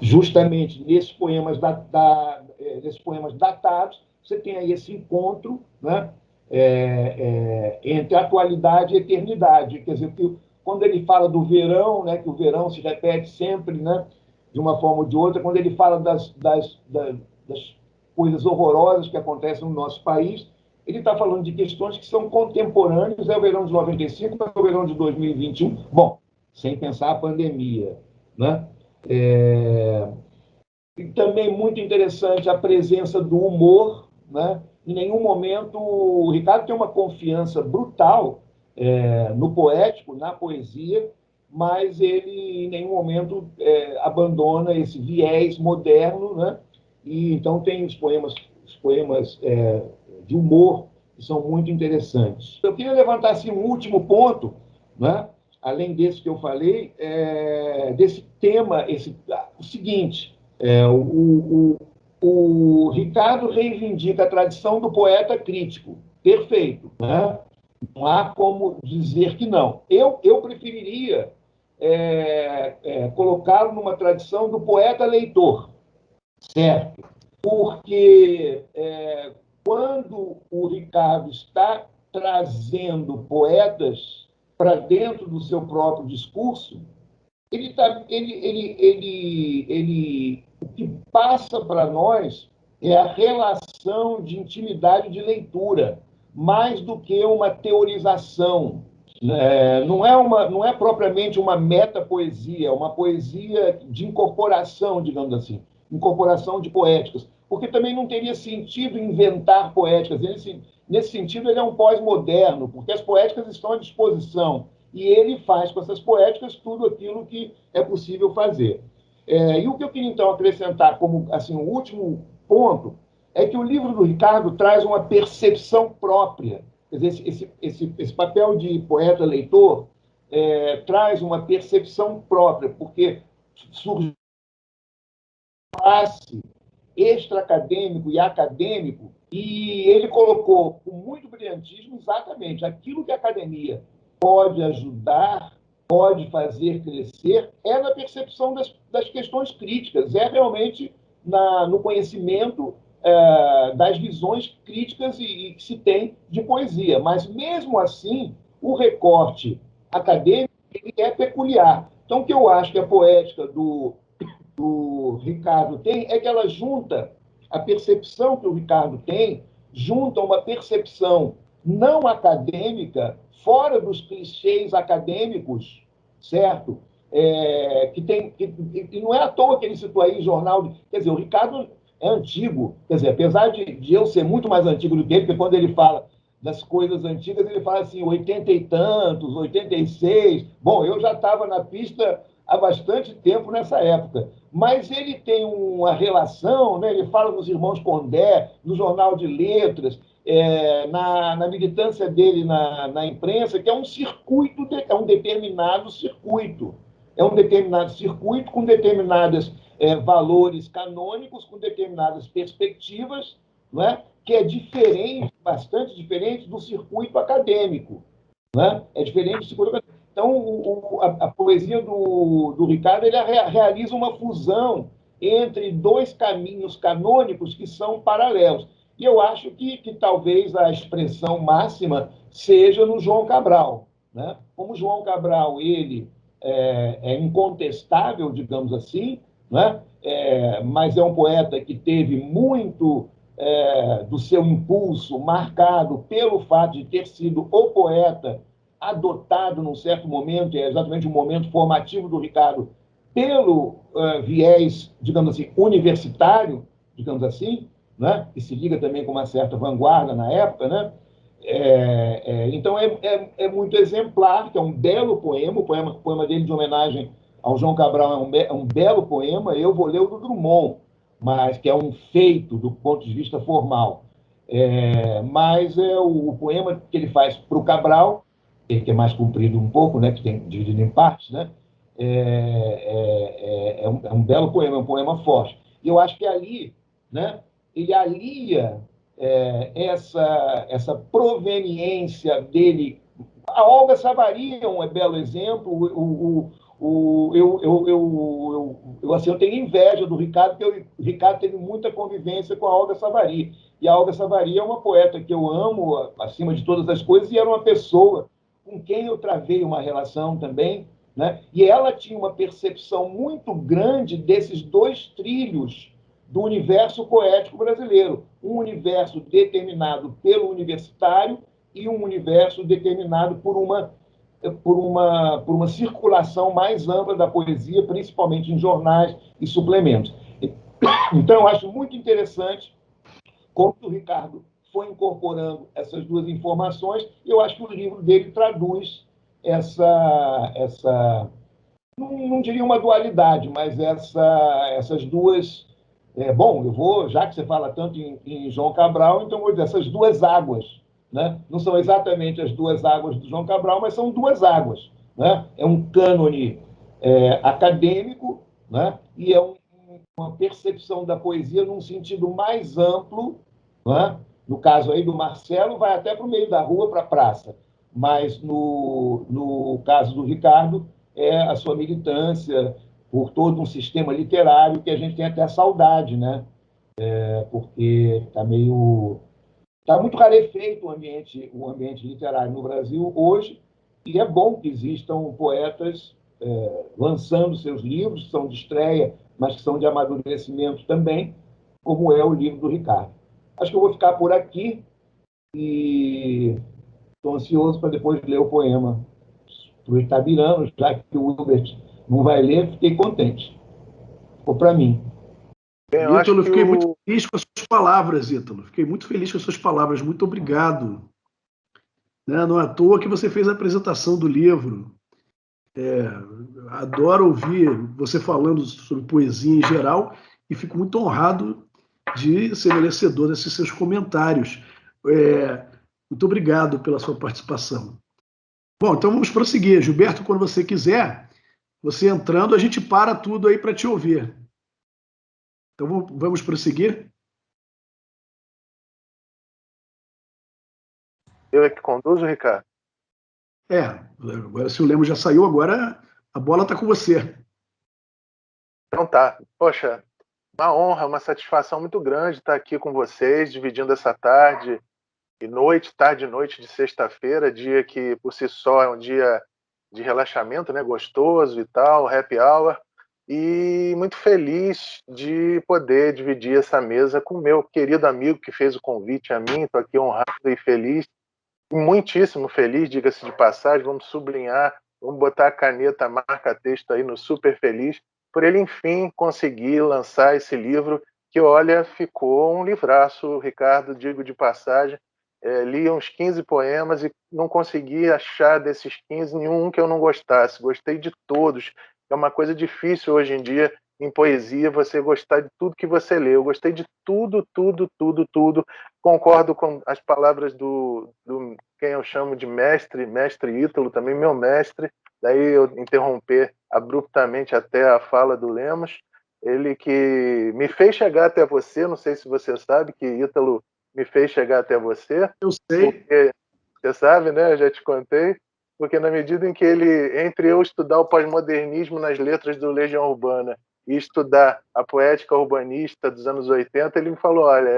justamente nesses poemas datados, você tem aí esse encontro, né, entre atualidade e eternidade. Quer dizer, que quando ele fala do verão, né, que o verão se repete sempre, né, de uma forma ou de outra, quando ele fala das coisas horrorosas que acontecem no nosso país, ele está falando de questões que são contemporâneas, é o verão de 95, mas é o verão de 2021, bom, sem pensar a pandemia, né? E também muito interessante a presença do humor, né? Em nenhum momento o Ricardo tem uma confiança brutal no poético, na poesia, mas ele em nenhum momento abandona esse viés moderno, né? E então tem os poemas de humor que são muito interessantes. Eu queria levantar assim, um último ponto, né? Além desse que eu falei, desse tema, o seguinte: o Ricardo reivindica a tradição do poeta crítico, perfeito, né? Não há como dizer que não. Eu preferiria colocá-lo numa tradição do poeta leitor, certo? Porque quando o Ricardo está trazendo poetas para dentro do seu próprio discurso, o que passa para nós é a relação de intimidade de leitura, mais do que uma teorização. Não é propriamente uma metapoesia, é uma poesia de incorporação, digamos assim, incorporação de poéticas, porque também não teria sentido inventar poéticas. Nesse sentido, ele é um pós-moderno, porque as poéticas estão à disposição, e ele faz com essas poéticas tudo aquilo que é possível fazer. E o que eu queria, então, acrescentar como assim, um último ponto é que o livro do Ricardo traz uma percepção própria. Quer dizer, esse papel de poeta-leitor traz uma percepção própria, porque surge classe extra-acadêmico e acadêmico, e ele colocou com muito brilhantismo exatamente aquilo que a academia pode ajudar, pode fazer crescer, é na percepção das questões críticas, é realmente no conhecimento das visões críticas que se tem de poesia. Mas, mesmo assim, o recorte acadêmico ele é peculiar. Então, o que eu acho que a poética do Ricardo tem é que ela junta a percepção que o Ricardo tem, junta uma percepção não acadêmica, fora dos clichês acadêmicos, certo? Que não é à toa que ele citou aí jornal. Quer dizer, o Ricardo é antigo, quer dizer, apesar de eu ser muito mais antigo do que ele, porque quando ele fala das coisas antigas, ele fala assim, 80 e tantos, 86. Bom, eu já estava na pista há bastante tempo nessa época. Mas ele tem uma relação, né? Ele fala dos irmãos Condé, no Jornal de Letras, na militância dele na imprensa, que é um circuito, é um determinado circuito. É um determinado circuito com determinados valores canônicos, com determinadas perspectivas, não é? Que é diferente, bastante diferente do circuito acadêmico. Não é? É diferente do circuito acadêmico. Então, a poesia do Ricardo ele realiza uma fusão entre 2 caminhos canônicos que são paralelos. E eu acho que talvez a expressão máxima seja no João Cabral. Né? Como João Cabral ele é incontestável, digamos assim, né? Mas é um poeta que teve muito do seu impulso marcado pelo fato de ter sido o poeta adotado num certo momento, é exatamente o momento formativo do Ricardo, pelo viés, digamos assim, universitário, digamos assim, né? Que se liga também com uma certa vanguarda na época, né? Então é muito exemplar, que é um belo poema, o poema dele de homenagem ao João Cabral é um belo poema. Eu vou ler o do Drummond, mas que é um feito do ponto de vista formal. Mas o poema que ele faz para o Cabral, que é mais comprido um pouco, né, que tem dividido em partes, né, é um belo poema, é um poema forte. E eu acho que ali, né, ele alia essa proveniência dele. A Olga Savary é um belo exemplo. Eu tenho inveja do Ricardo, porque o Ricardo teve muita convivência com a Olga Savary. E a Olga Savary é uma poeta que eu amo, acima de todas as coisas, e era uma pessoa com quem eu travei uma relação também, né? E ela tinha uma percepção muito grande desses dois trilhos do universo poético brasileiro. Um universo determinado pelo universitário e um universo determinado por uma circulação mais ampla da poesia, principalmente em jornais e suplementos. Então, eu acho muito interessante como o Ricardo foi incorporando essas duas informações, e eu acho que o livro dele traduz não diria uma dualidade, mas essas duas. Já que você fala tanto em João Cabral, então vou dizer, essas duas águas, né? Não são exatamente as duas águas do João Cabral, mas são duas águas, né? É um cânone acadêmico, né? E uma percepção da poesia num sentido mais amplo, né? No caso aí do Marcelo, vai até para o meio da rua, para a praça, mas no caso do Ricardo, é a sua militância por todo um sistema literário que a gente tem até saudade, né? Porque está muito rarefeito o ambiente literário no Brasil hoje, e é bom que existam poetas lançando seus livros, que são de estreia, mas que são de amadurecimento também, como é o livro do Ricardo. Acho que eu vou ficar por aqui e estou ansioso para depois ler o poema para o Itabirano, já que o Hilbert não vai ler, fiquei contente. Ficou para mim. Ítalo, fiquei muito feliz com as suas palavras, Ítalo. Fiquei muito feliz com as suas palavras. Muito obrigado. Não é à toa que você fez a apresentação do livro. Adoro ouvir você falando sobre poesia em geral e fico muito honrado de ser merecedor desses seus comentários. Muito obrigado pela sua participação. Bom, então vamos prosseguir. Gilberto, quando você quiser, você entrando, a gente para tudo aí para te ouvir. Então vamos prosseguir? Eu é que conduzo, Ricardo? Agora se o Lemos já saiu, agora a bola está com você. Então tá. Poxa, uma honra, uma satisfação muito grande estar aqui com vocês, dividindo essa tarde e noite de sexta-feira, dia que por si só é um dia de relaxamento, né, gostoso e tal, happy hour, e muito feliz de poder dividir essa mesa com o meu querido amigo que fez o convite a mim. Estou aqui honrado e feliz, muitíssimo feliz, diga-se de passagem. Vamos sublinhar, vamos botar a caneta marca-texto aí no super feliz, por ele, enfim, conseguir lançar esse livro, que, olha, ficou um livraço, Ricardo, digo de passagem. Li uns 15 poemas e não consegui achar desses 15 nenhum que eu não gostasse. Gostei de todos. É uma coisa difícil hoje em dia, em poesia, você gostar de tudo que você lê. Eu gostei de tudo, tudo, tudo, tudo. Concordo com as palavras do quem eu chamo de mestre Ítalo, também meu mestre. Daí eu interromper abruptamente até a fala do Lemos. Ele que me fez chegar até você, não sei se você sabe que Ítalo me fez chegar até você. Eu sei. Porque, você sabe, né? Eu já te contei. Porque na medida em que ele, entre eu estudar o pós-modernismo nas letras do Legião Urbana e estudar a poética urbanista dos anos 80, ele me falou, olha,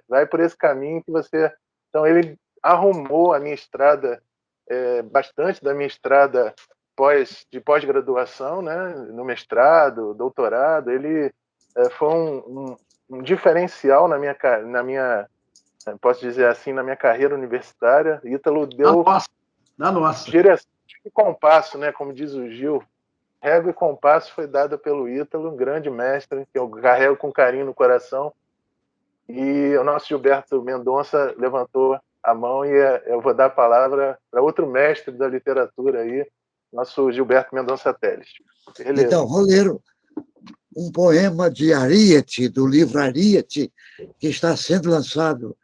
vai por esse caminho que você... Então ele arrumou a minha estrada, bastante da minha estrada de pós-graduação, né? No mestrado, doutorado. Ele foi um diferencial na minha, posso dizer assim, na minha carreira universitária. Ítalo deu Na nossa. direção e compasso, né, como diz o Gil. Régua e Compasso foi dada pelo Ítalo, um grande mestre, que eu carrego com carinho no coração. E o nosso Gilberto Mendonça levantou a mão e eu vou dar a palavra para outro mestre da literatura aí, nosso Gilberto Mendonça Teles. Beleza. Então, vou ler um poema de Ariete, do livro Ariete, que está sendo lançado,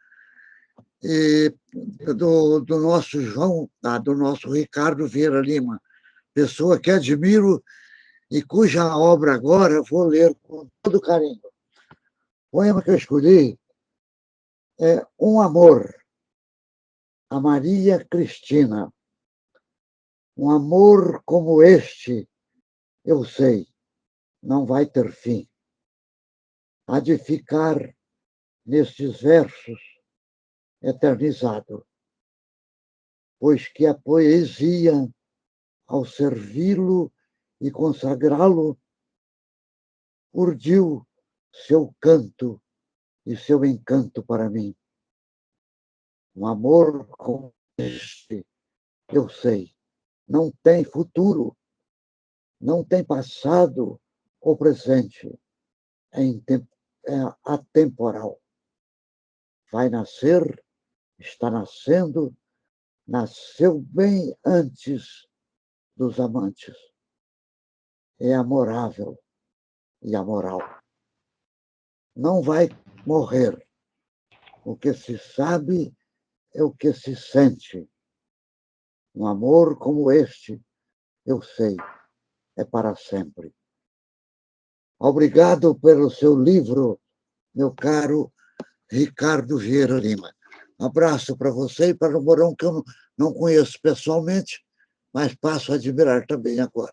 do nosso João, do nosso Ricardo Vieira Lima, pessoa que admiro e cuja obra agora eu vou ler com todo carinho. O poema que eu escolhi é Um Amor, a Maria Cristina. Um amor como este, eu sei, não vai ter fim. Há de ficar nestes versos eternizado, pois que a poesia, ao servi-lo e consagrá-lo, urdiu seu canto e seu encanto para mim. Um amor como este, eu sei, não tem futuro, não tem passado ou presente, é atemporal. Vai nascer, está nascendo, nasceu bem antes dos amantes. É amorável e amoral. Não vai morrer. O que se sabe é o que se sente. Um amor como este, eu sei, é para sempre. Obrigado pelo seu livro, meu caro Ricardo Vieira Lima. Abraço para você e para o Mourão, que eu não conheço pessoalmente, mas passo a admirar também agora.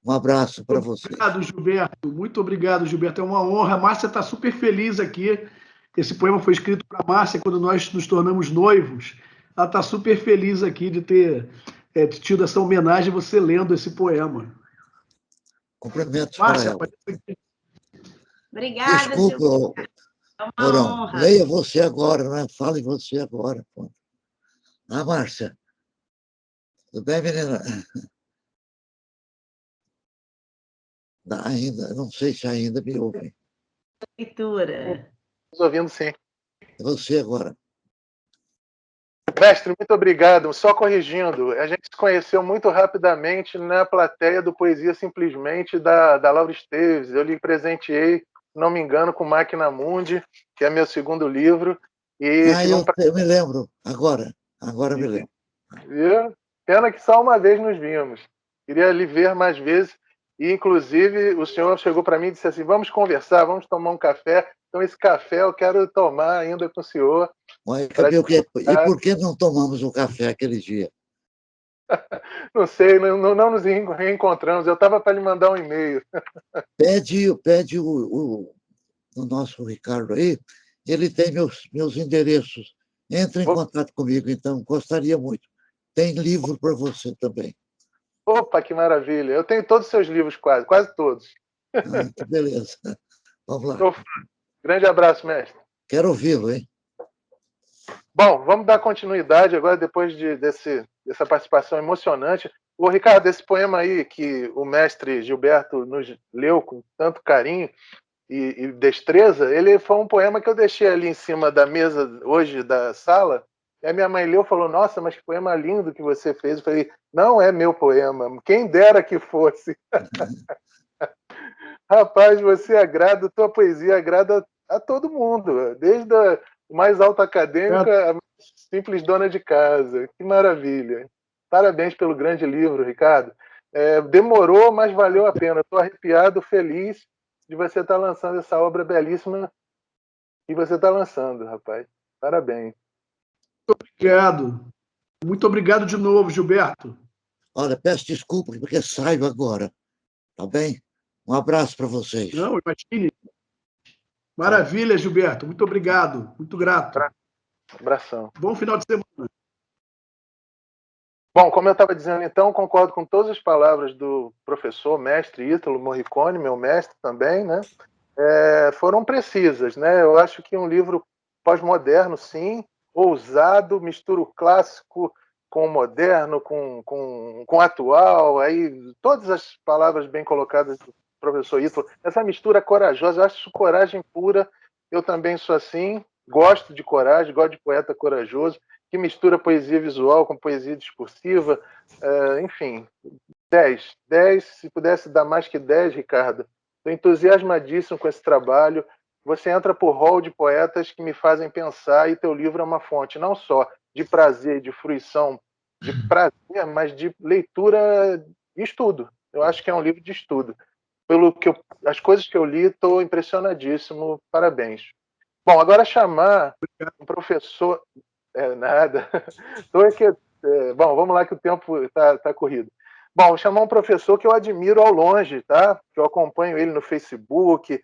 Um abraço para você. Obrigado, Gilberto. Muito obrigado, Gilberto. É uma honra. A Márcia está super feliz aqui. Esse poema foi escrito para a Márcia quando nós nos tornamos noivos. Ela está super feliz aqui de ter tido essa homenagem, você lendo esse poema. Cumprimentos Márcia, para ela. Obrigada, desculpa, Mourão. honra. Leia você agora, né? Fale você agora. Márcia. Tudo bem, menina? Ainda, não sei se ainda me ouvem. Leitura. Estamos ouvindo, sim. É você agora. Mestre, muito obrigado. Só corrigindo, a gente se conheceu muito rapidamente na plateia do Poesia Simplesmente da Laura Esteves. Eu lhe presenteei, se não me engano, com Máquina Mundi, que é meu segundo livro. E eu me lembro, agora me lembro. Pena que só uma vez nos vimos. Queria lhe ver mais vezes. E, inclusive, o senhor chegou para mim e disse assim, vamos conversar, vamos tomar um café. Então, esse café eu quero tomar ainda com o senhor. E por que não tomamos um café aquele dia? Não sei, não nos reencontramos. Eu estava para lhe mandar um e-mail. Pede o nosso Ricardo aí, ele tem meus endereços. Entre em contato comigo, então, gostaria muito. Tem livro para você também. Opa, que maravilha. Eu tenho todos os seus livros, quase todos. Que beleza. Vamos lá. Grande abraço, mestre. Quero ouvi-lo, hein? Bom, vamos dar continuidade agora, depois dessa participação emocionante. Ô, Ricardo, esse poema aí que o mestre Gilberto nos leu com tanto carinho e destreza, ele foi um poema que eu deixei ali em cima da mesa hoje da sala. E a minha mãe leu e falou, nossa, mas que poema lindo que você fez. Eu falei, não é meu poema, quem dera que fosse. Rapaz, você agrada, tua poesia agrada a todo mundo, desde a mais alta acadêmica a simples dona de casa. Que maravilha. Parabéns pelo grande livro, Ricardo. Demorou, mas valeu a pena. Estou arrepiado, feliz de você estar lançando essa obra belíssima que você está lançando, rapaz. Parabéns. Muito obrigado. Muito obrigado de novo, Gilberto. Olha, peço desculpas porque saio agora, tá bem? Um abraço para vocês. Não, imagine. Maravilha, Gilberto. Muito obrigado. Muito grato. Abração. Bom final de semana. Bom, como eu estava dizendo, então, concordo com todas as palavras do professor, mestre Ítalo Morricone, meu mestre também, né? Foram precisas, né? Eu acho que um livro pós-moderno, sim, ousado, mistura o clássico com o moderno, com o atual, aí todas as palavras bem colocadas do professor Ítalo, essa mistura corajosa, eu acho isso coragem pura. Eu também sou assim, gosto de coragem, gosto de poeta corajoso, que mistura poesia visual com poesia discursiva, enfim, 10, se pudesse dar mais que 10, Ricardo. Estou entusiasmadíssimo com esse trabalho. Você entra por hall de poetas que me fazem pensar, e teu livro é uma fonte não só de prazer, de fruição, de prazer, mas de leitura e estudo. Eu acho que é um livro de estudo. As coisas que eu li, estou impressionadíssimo. Parabéns. Bom, agora chamar um professor... nada. Estou aqui... bom, vamos lá que o tempo está corrido. Bom, vou chamar um professor que eu admiro ao longe, tá? Que eu acompanho ele no Facebook,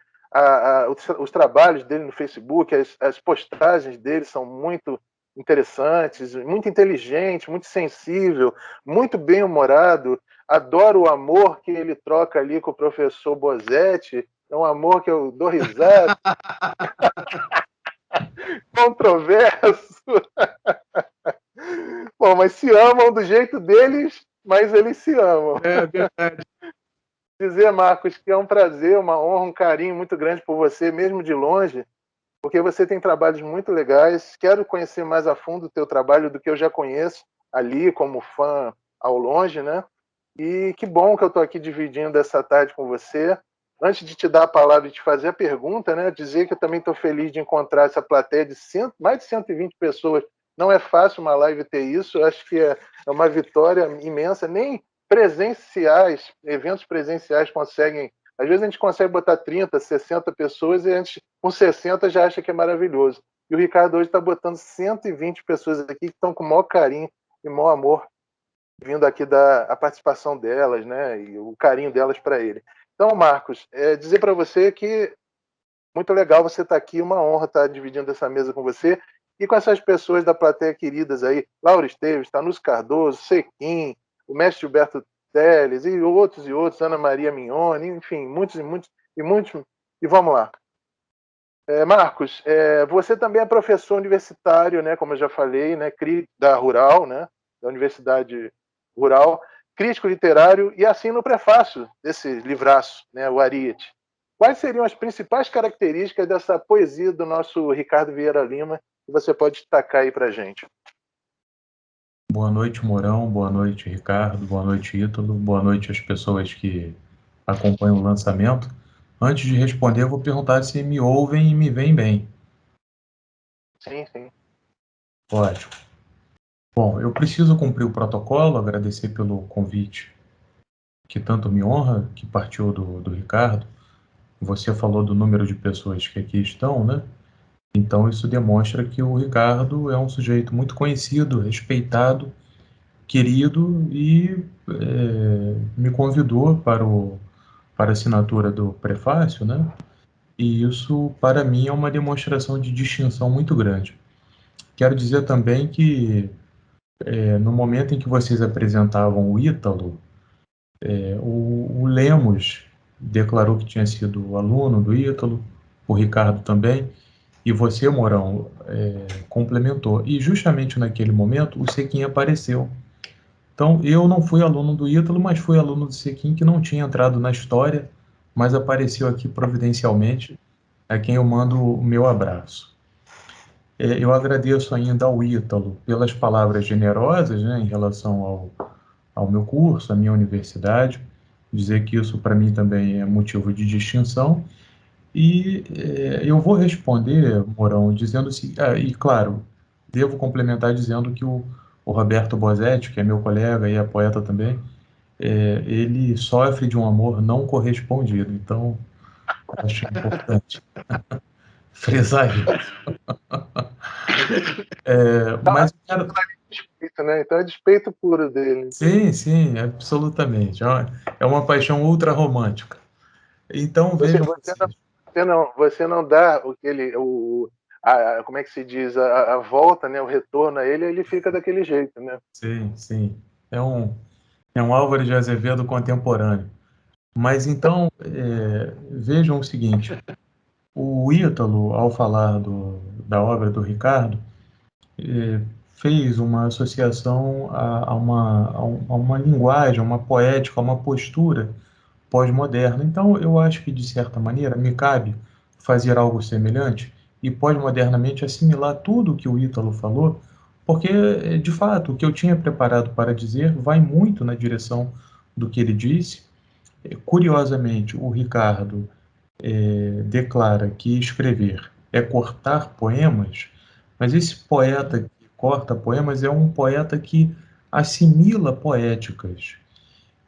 os trabalhos dele no Facebook, as postagens dele são muito interessantes, muito inteligente, muito sensível, muito bem-humorado. Adoro o amor que ele troca ali com o professor Bosetti. É um amor que eu dou risada. Controverso. Bom, mas se amam do jeito deles, mas eles se amam. É verdade. Dizer, Marcos, que é um prazer, uma honra, um carinho muito grande por você, mesmo de longe, porque você tem trabalhos muito legais. Quero conhecer mais a fundo o teu trabalho do que eu já conheço ali, como fã ao longe, né? E que bom que eu estou aqui dividindo essa tarde com você. Antes de te dar a palavra e te fazer a pergunta, né, dizer que eu também estou feliz de encontrar essa plateia de mais de 120 pessoas. Não é fácil uma live ter isso, eu acho que é uma vitória imensa. Nem presenciais, eventos presenciais conseguem... Às vezes a gente consegue botar 30, 60 pessoas e a gente, com 60, já acha que é maravilhoso. E o Ricardo hoje está botando 120 pessoas aqui que estão com o maior carinho e maior amor, vindo aqui dar a participação delas, né, e o carinho delas para ele. Então, Marcos, dizer para você que muito legal você estar aqui, uma honra estar dividindo essa mesa com você e com essas pessoas da plateia queridas aí, Laura Esteves, Tanús Cardoso, Sequim, o mestre Gilberto Teles e outros, Ana Maria Mignone, enfim, muitos, e vamos lá. Marcos, você também é professor universitário, né, como eu já falei, né, da Rural, né, da Universidade Rural, crítico literário e assim no prefácio desse livraço, né, o Ariete. Quais seriam as principais características dessa poesia do nosso Ricardo Vieira Lima que você pode destacar aí para a gente? Boa noite, Mourão. Boa noite, Ricardo. Boa noite, Ítalo. Boa noite às pessoas que acompanham o lançamento. Antes de responder, eu vou perguntar se me ouvem e me veem bem. Sim, sim. Ótimo. Bom, eu preciso cumprir o protocolo, agradecer pelo convite que tanto me honra, que partiu do Ricardo. Você falou do número de pessoas que aqui estão, né? Então, isso demonstra que o Ricardo é um sujeito muito conhecido, respeitado, querido e me convidou para a assinatura do prefácio, né? E isso, para mim, é uma demonstração de distinção muito grande. Quero dizer também que, no momento em que vocês apresentavam o Ítalo, o Lemos declarou que tinha sido aluno do Ítalo, o Ricardo também, e você, Mourão, complementou. E justamente naquele momento, o Sequim apareceu. Então, eu não fui aluno do Ítalo, mas fui aluno do Sequim, que não tinha entrado na história, mas apareceu aqui providencialmente, a quem eu mando o meu abraço. Eu agradeço ainda ao Ítalo pelas palavras generosas, né, em relação ao meu curso, à minha universidade, dizer que isso para mim também é motivo de distinção. E eu vou responder, Mourão, dizendo assim, e claro, devo complementar dizendo que o Roberto Bosetti, que é meu colega e é poeta também, ele sofre de um amor não correspondido, então acho importante frisar isso. Mas quero... Despeito, né? Então é despeito puro dele. Sim, absolutamente. É uma paixão ultra romântica. Então, vejam... Você não dá como é que se diz, a volta, né, o retorno a ele, ele fica daquele jeito, né? Sim. É um Álvaro de Azevedo contemporâneo. Mas então, vejam o seguinte, o Ítalo, ao falar da obra do Ricardo, fez uma associação a uma linguagem, a uma poética, a uma postura pós-moderna. Então, eu acho que, de certa maneira, me cabe fazer algo semelhante e, pós-modernamente, assimilar tudo o que o Ítalo falou, porque, de fato, o que eu tinha preparado para dizer vai muito na direção do que ele disse. Curiosamente, o Ricardo declara que escrever é cortar poemas, mas esse poeta que corta poemas é um poeta que assimila poéticas.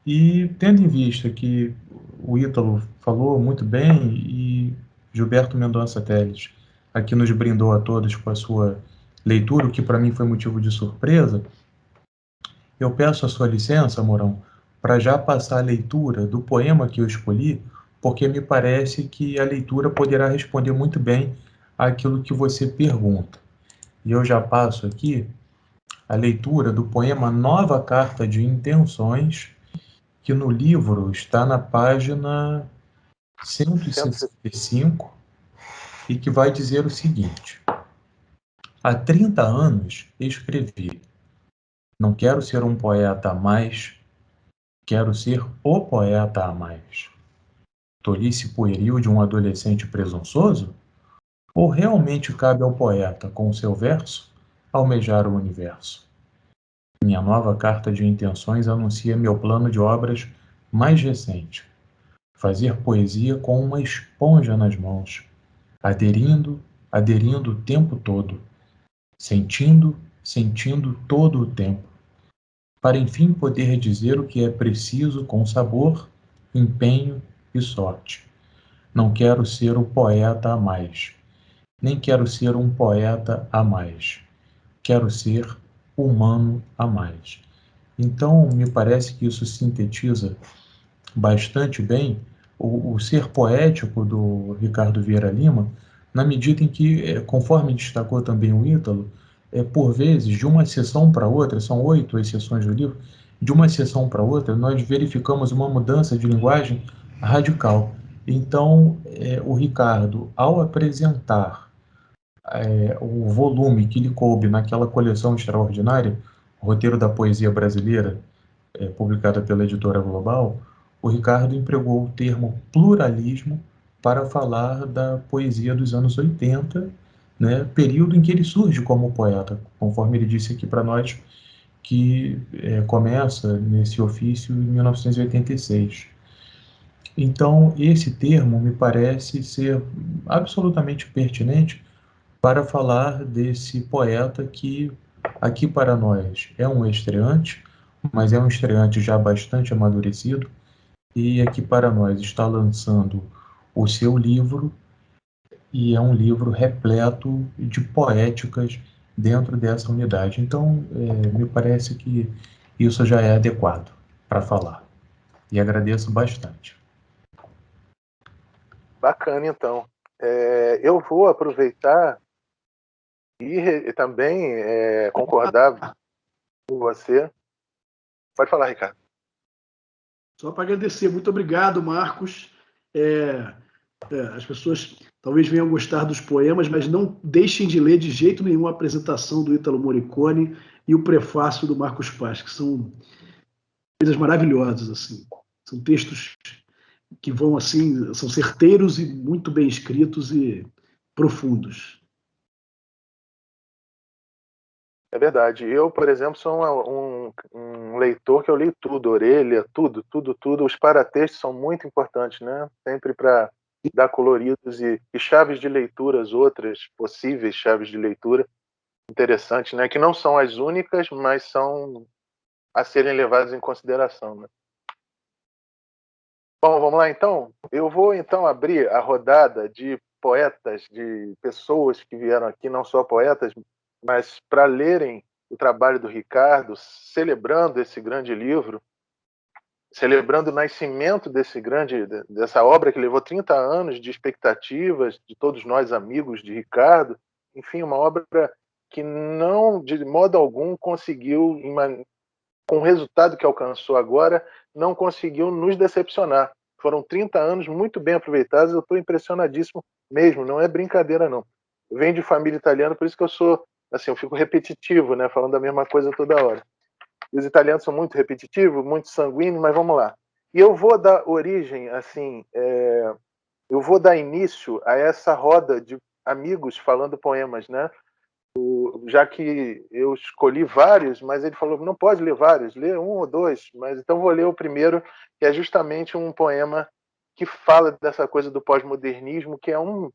E tendo em vista que o Ítalo falou muito bem e Gilberto Mendonça Teles aqui nos brindou a todos com a sua leitura, o que para mim foi motivo de surpresa, eu peço a sua licença, Mourão, para já passar a leitura do poema que eu escolhi, porque me parece que a leitura poderá responder muito bem àquilo que você pergunta. E eu já passo aqui a leitura do poema Nova Carta de Intenções, que no livro está na página 165 e que vai dizer o seguinte: há 30 anos escrevi: não quero ser um poeta a mais, quero ser o poeta a mais. Tolice pueril de um adolescente presunçoso? Ou realmente cabe ao poeta, com o seu verso, almejar o universo? Minha nova carta de intenções anuncia meu plano de obras mais recente: fazer poesia com uma esponja nas mãos, aderindo, aderindo o tempo todo, sentindo, sentindo todo o tempo, para enfim poder dizer o que é preciso com sabor, empenho e sorte. Não quero ser o poeta a mais, nem quero ser um poeta a mais. Quero ser humano a mais. Então, me parece que isso sintetiza bastante bem o ser poético do Ricardo Vieira Lima, na medida em que, conforme destacou também o Ítalo, por vezes, de uma sessão para outra, são 8 as sessões do livro, de uma sessão para outra, nós verificamos uma mudança de linguagem radical. Então, o Ricardo, ao apresentar o volume que lhe coube naquela coleção extraordinária, o Roteiro da Poesia Brasileira, publicada pela Editora Global, o Ricardo empregou o termo pluralismo para falar da poesia dos anos 80, né, período em que ele surge como poeta, conforme ele disse aqui para nós, que começa nesse ofício em 1986. Então, esse termo me parece ser absolutamente pertinente para falar desse poeta que, aqui para nós, é um estreante, mas é um estreante já bastante amadurecido, e aqui para nós está lançando o seu livro, e é um livro repleto de poéticas dentro dessa unidade. Então, me parece que isso já é adequado para falar. E agradeço bastante. Bacana, então. Eu vou aproveitar e também concordar com você. Pode falar, Ricardo. Só para agradecer. Muito obrigado, Marcos. As pessoas talvez venham gostar dos poemas, mas não deixem de ler de jeito nenhum a apresentação do Ítalo Morricone e o prefácio do Marcos Paz, que são coisas maravilhosas, assim. São textos que vão assim, são certeiros e muito bem escritos e profundos. É verdade. Eu, por exemplo, sou um leitor que eu leio tudo, orelha, tudo. Os paratextos são muito importantes, né? Sempre para dar coloridos e chaves de leituras, outras possíveis chaves de leitura interessantes, né? Que não são as únicas, mas são a serem levadas em consideração, né? Bom, vamos lá então? Eu vou então abrir a rodada de poetas, de pessoas que vieram aqui, não só poetas, mas para lerem o trabalho do Ricardo, celebrando esse grande livro, celebrando o nascimento dessa obra que levou 30 anos de expectativas de todos nós amigos de Ricardo. Enfim, uma obra que não, de modo algum, conseguiu, com o resultado que alcançou agora, não conseguiu nos decepcionar. Foram 30 anos muito bem aproveitados, eu estou impressionadíssimo mesmo, não é brincadeira não. Eu venho de família italiana, por isso que eu sou assim, eu fico repetitivo, né, falando a mesma coisa toda hora. E os italianos são muito repetitivos, muito sanguíneos, mas vamos lá. E eu vou dar origem, assim, eu vou dar início a essa roda de amigos falando poemas, né? Já que eu escolhi vários, mas ele falou, não pode ler vários, lê um ou dois, mas então vou ler o primeiro, que é justamente um poema que fala dessa coisa do pós-modernismo, que é um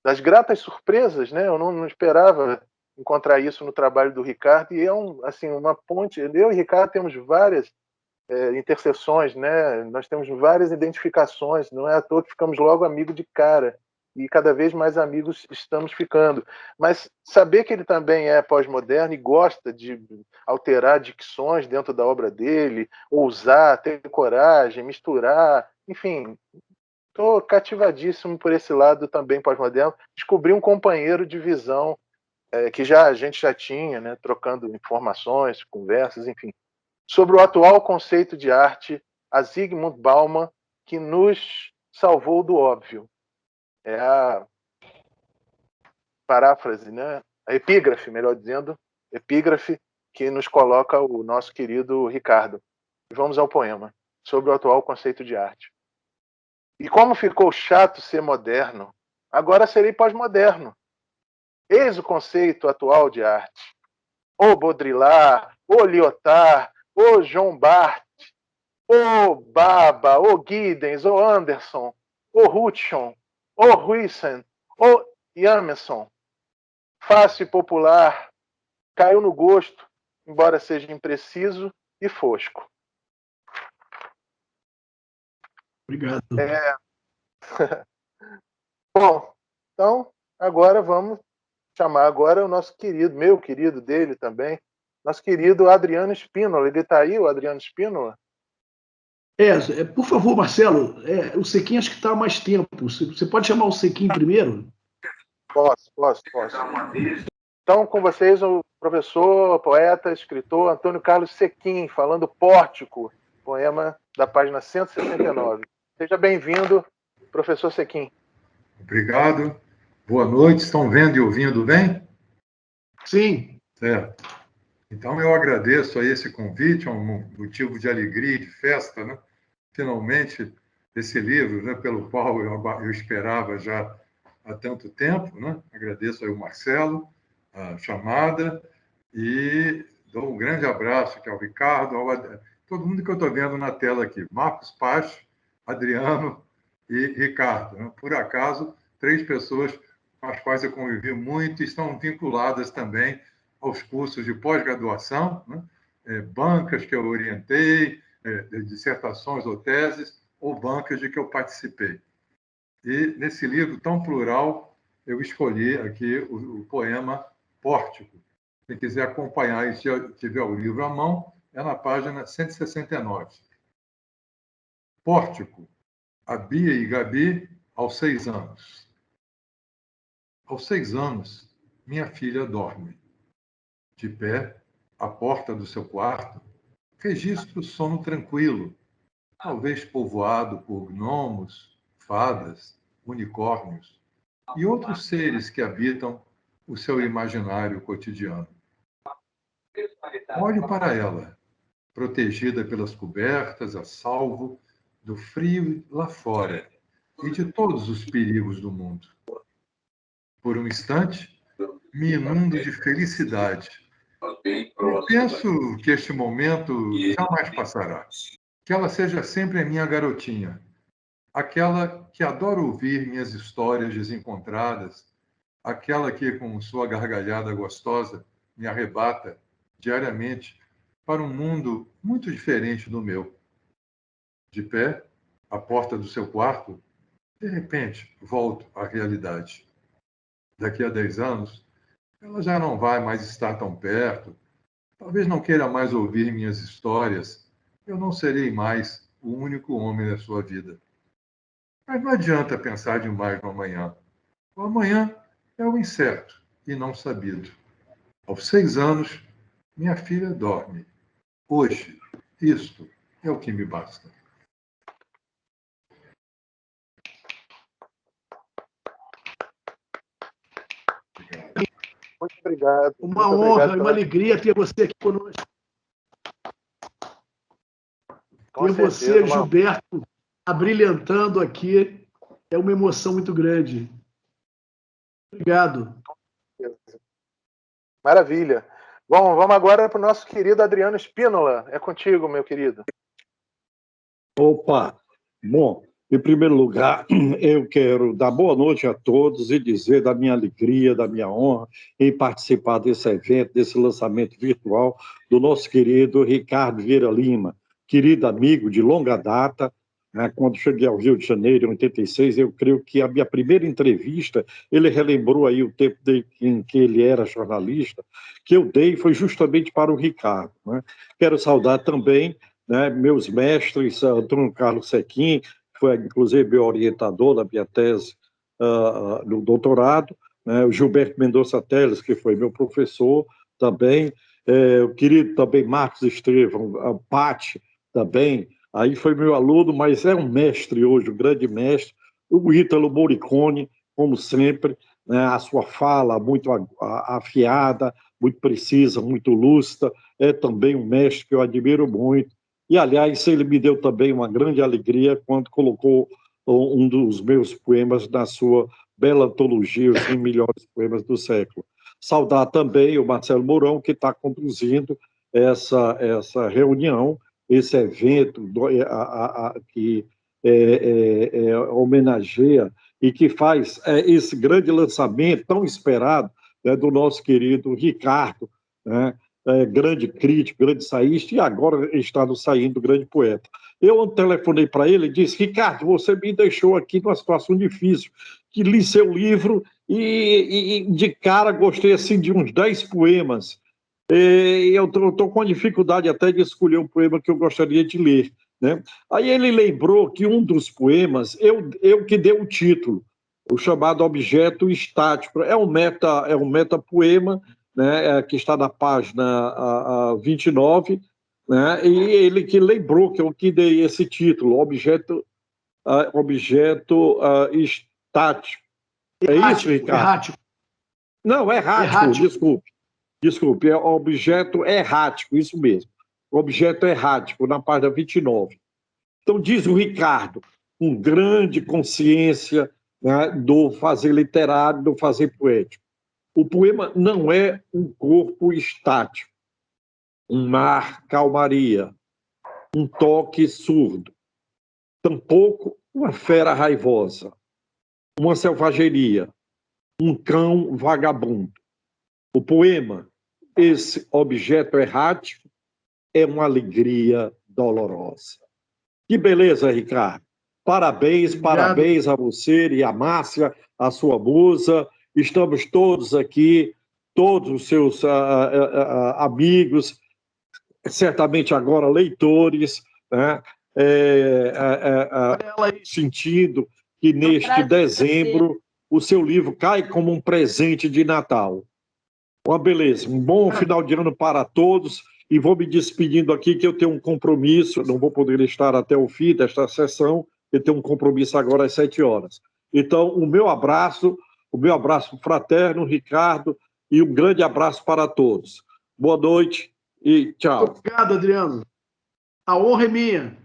das gratas surpresas, né? Eu não esperava encontrar isso no trabalho do Ricardo, e é assim, uma ponte. Eu e o Ricardo temos várias interseções, né? Nós temos várias identificações, não é à toa que ficamos logo amigos de cara, e cada vez mais amigos estamos ficando. Mas saber que ele também é pós-moderno e gosta de alterar dicções dentro da obra dele, ousar, ter coragem, misturar, enfim, estou cativadíssimo por esse lado também pós-moderno. Descobri um companheiro de visão que a gente já tinha, né, trocando informações, conversas, enfim, sobre o atual conceito de arte, a Zygmunt Bauman, que nos salvou do óbvio. É a paráfrase, né? A epígrafe, melhor dizendo, epígrafe que nos coloca o nosso querido Ricardo. Vamos ao poema sobre o atual conceito de arte. E como ficou chato ser moderno, agora serei pós-moderno. Eis o conceito atual de arte. O Baudrillard, o Lyotard, o John Bart, o Baba, o Giddens, o Anderson, o Hutchon, o Huyssin, o Jameson. Fácil e popular, caiu no gosto, embora seja impreciso e fosco. Obrigado. Bom, então agora vamos chamar agora o nosso querido, meu querido dele também, nosso querido Adriano Spínola. Ele está aí, o Adriano Spínola? Por favor, Marcelo, o Sequim acho que está há mais tempo. Você pode chamar o Sequim primeiro? Posso. Então, com vocês, o professor, poeta, escritor Antônio Carlos Sequim, falando Pórtico, poema da página 169. Seja bem-vindo, professor Sequim. Obrigado. Boa noite. Estão vendo e ouvindo bem? Sim. Certo. Então, eu agradeço a esse convite, é um motivo de alegria e de festa, né? Finalmente, esse livro, né, pelo qual eu esperava já há tanto tempo, né? Agradeço aí o Marcelo, a chamada, e dou um grande abraço aqui ao Ricardo, todo mundo que eu estou vendo na tela aqui, Marcos Pacho, Adriano e Ricardo. Né? Por acaso, 3 pessoas com as quais eu convivi muito e estão vinculadas também aos cursos de pós-graduação, né? Bancas que eu orientei, dissertações ou teses, ou bancas de que eu participei. E, nesse livro tão plural, eu escolhi aqui o poema Pórtico. Quem quiser acompanhar e se tiver o livro à mão, é na página 169. Pórtico, a Bia e Gabi, aos 6 anos. Aos 6 anos, minha filha dorme. De pé, à porta do seu quarto, registra o sono tranquilo, talvez povoado por gnomos, fadas, unicórnios e outros seres que habitam o seu imaginário cotidiano. Olho para ela, protegida pelas cobertas, a salvo do frio lá fora e de todos os perigos do mundo. Por um instante, me inundo de felicidade. E penso que este momento jamais passará. Que ela seja sempre a minha garotinha, aquela que adora ouvir minhas histórias desencontradas, aquela que, com sua gargalhada gostosa, me arrebata diariamente para um mundo muito diferente do meu. De pé, à porta do seu quarto, de repente, volto à realidade. Daqui a 10 anos, ela já não vai mais estar tão perto, talvez não queira mais ouvir minhas histórias, eu não serei mais o único homem da sua vida. Mas não adianta pensar demais no amanhã. O amanhã é o incerto e não sabido. Aos 6 anos, minha filha dorme. Hoje, isto é o que me basta. Obrigado. Muito obrigado. Uma Muito honra obrigado e uma pela... alegria ter você aqui conosco. Com Ter certeza, você, uma... Gilberto, abrilhantando aqui é uma emoção muito grande. Obrigado. Maravilha. Bom, vamos agora para o nosso querido Adriano Spínola. É contigo, meu querido. Opa! Bom, em primeiro lugar, eu quero dar boa noite a todos e dizer da minha alegria, da minha honra em participar desse evento, desse lançamento virtual do nosso querido Ricardo Vieira Lima, querido amigo de longa data. Né? Quando cheguei ao Rio de Janeiro, em 86, eu creio que a minha primeira entrevista, ele relembrou aí o tempo em que ele era jornalista, que eu dei foi justamente para o Ricardo. Né? Quero saudar também, né, meus mestres, Antônio Carlos Sequim, que foi inclusive meu orientador da minha tese no doutorado, né, o Gilberto Mendonça Teles, que foi meu professor também, o querido também Marcos Estevão, a Patti também, aí foi meu aluno, mas é um mestre hoje, um grande mestre, o Ítalo Morricone, como sempre, né, a sua fala muito afiada, muito precisa, muito lúcida, é também um mestre que eu admiro muito. E, aliás, ele me deu também uma grande alegria quando colocou um dos meus poemas na sua bela antologia, os 100 melhores poemas do século. Saudar também o Marcelo Mourão, que está conduzindo essa reunião, esse evento que homenageia e que faz esse grande lançamento tão esperado, né, do nosso querido Ricardo, né? Grande crítico, grande ensaísta, e agora está no Saindo, grande poeta. Eu telefonei para ele e disse: Ricardo, você me deixou aqui numa situação difícil, que li seu livro e de cara gostei assim, de uns 10 poemas. E eu estou com dificuldade até de escolher um poema que eu gostaria de ler. Né? Aí ele lembrou que um dos poemas, eu que dei o título, o chamado Objeto Estático, é um metapoema, né, que está na página 29, né, e ele que lembrou que eu que dei esse título, Objeto Estático. É isso, Ricardo? Errático. Não, errático. Desculpe, é objeto errático, isso mesmo. Objeto errático, na página 29. Então, diz o Ricardo, com grande consciência, né, do fazer literário, do fazer poético. O poema não é um corpo estático, um mar calmaria, um toque surdo, tampouco uma fera raivosa, uma selvageria, um cão vagabundo. O poema, esse objeto errático, é uma alegria dolorosa. Que beleza, Ricardo. Parabéns, obrigado. Parabéns a você e a Márcia, a sua musa. Estamos todos aqui, todos os seus amigos, certamente agora leitores, né? Sentindo que neste dezembro o seu livro cai como um presente de Natal. Uma beleza, um bom final de ano para todos, e vou me despedindo aqui que eu tenho um compromisso, não vou poder estar até o fim desta sessão, eu tenho um compromisso agora às 7 horas. Então, o meu abraço fraterno, Ricardo, e um grande abraço para todos. Boa noite e tchau. Muito obrigado, Adriano. A honra é minha.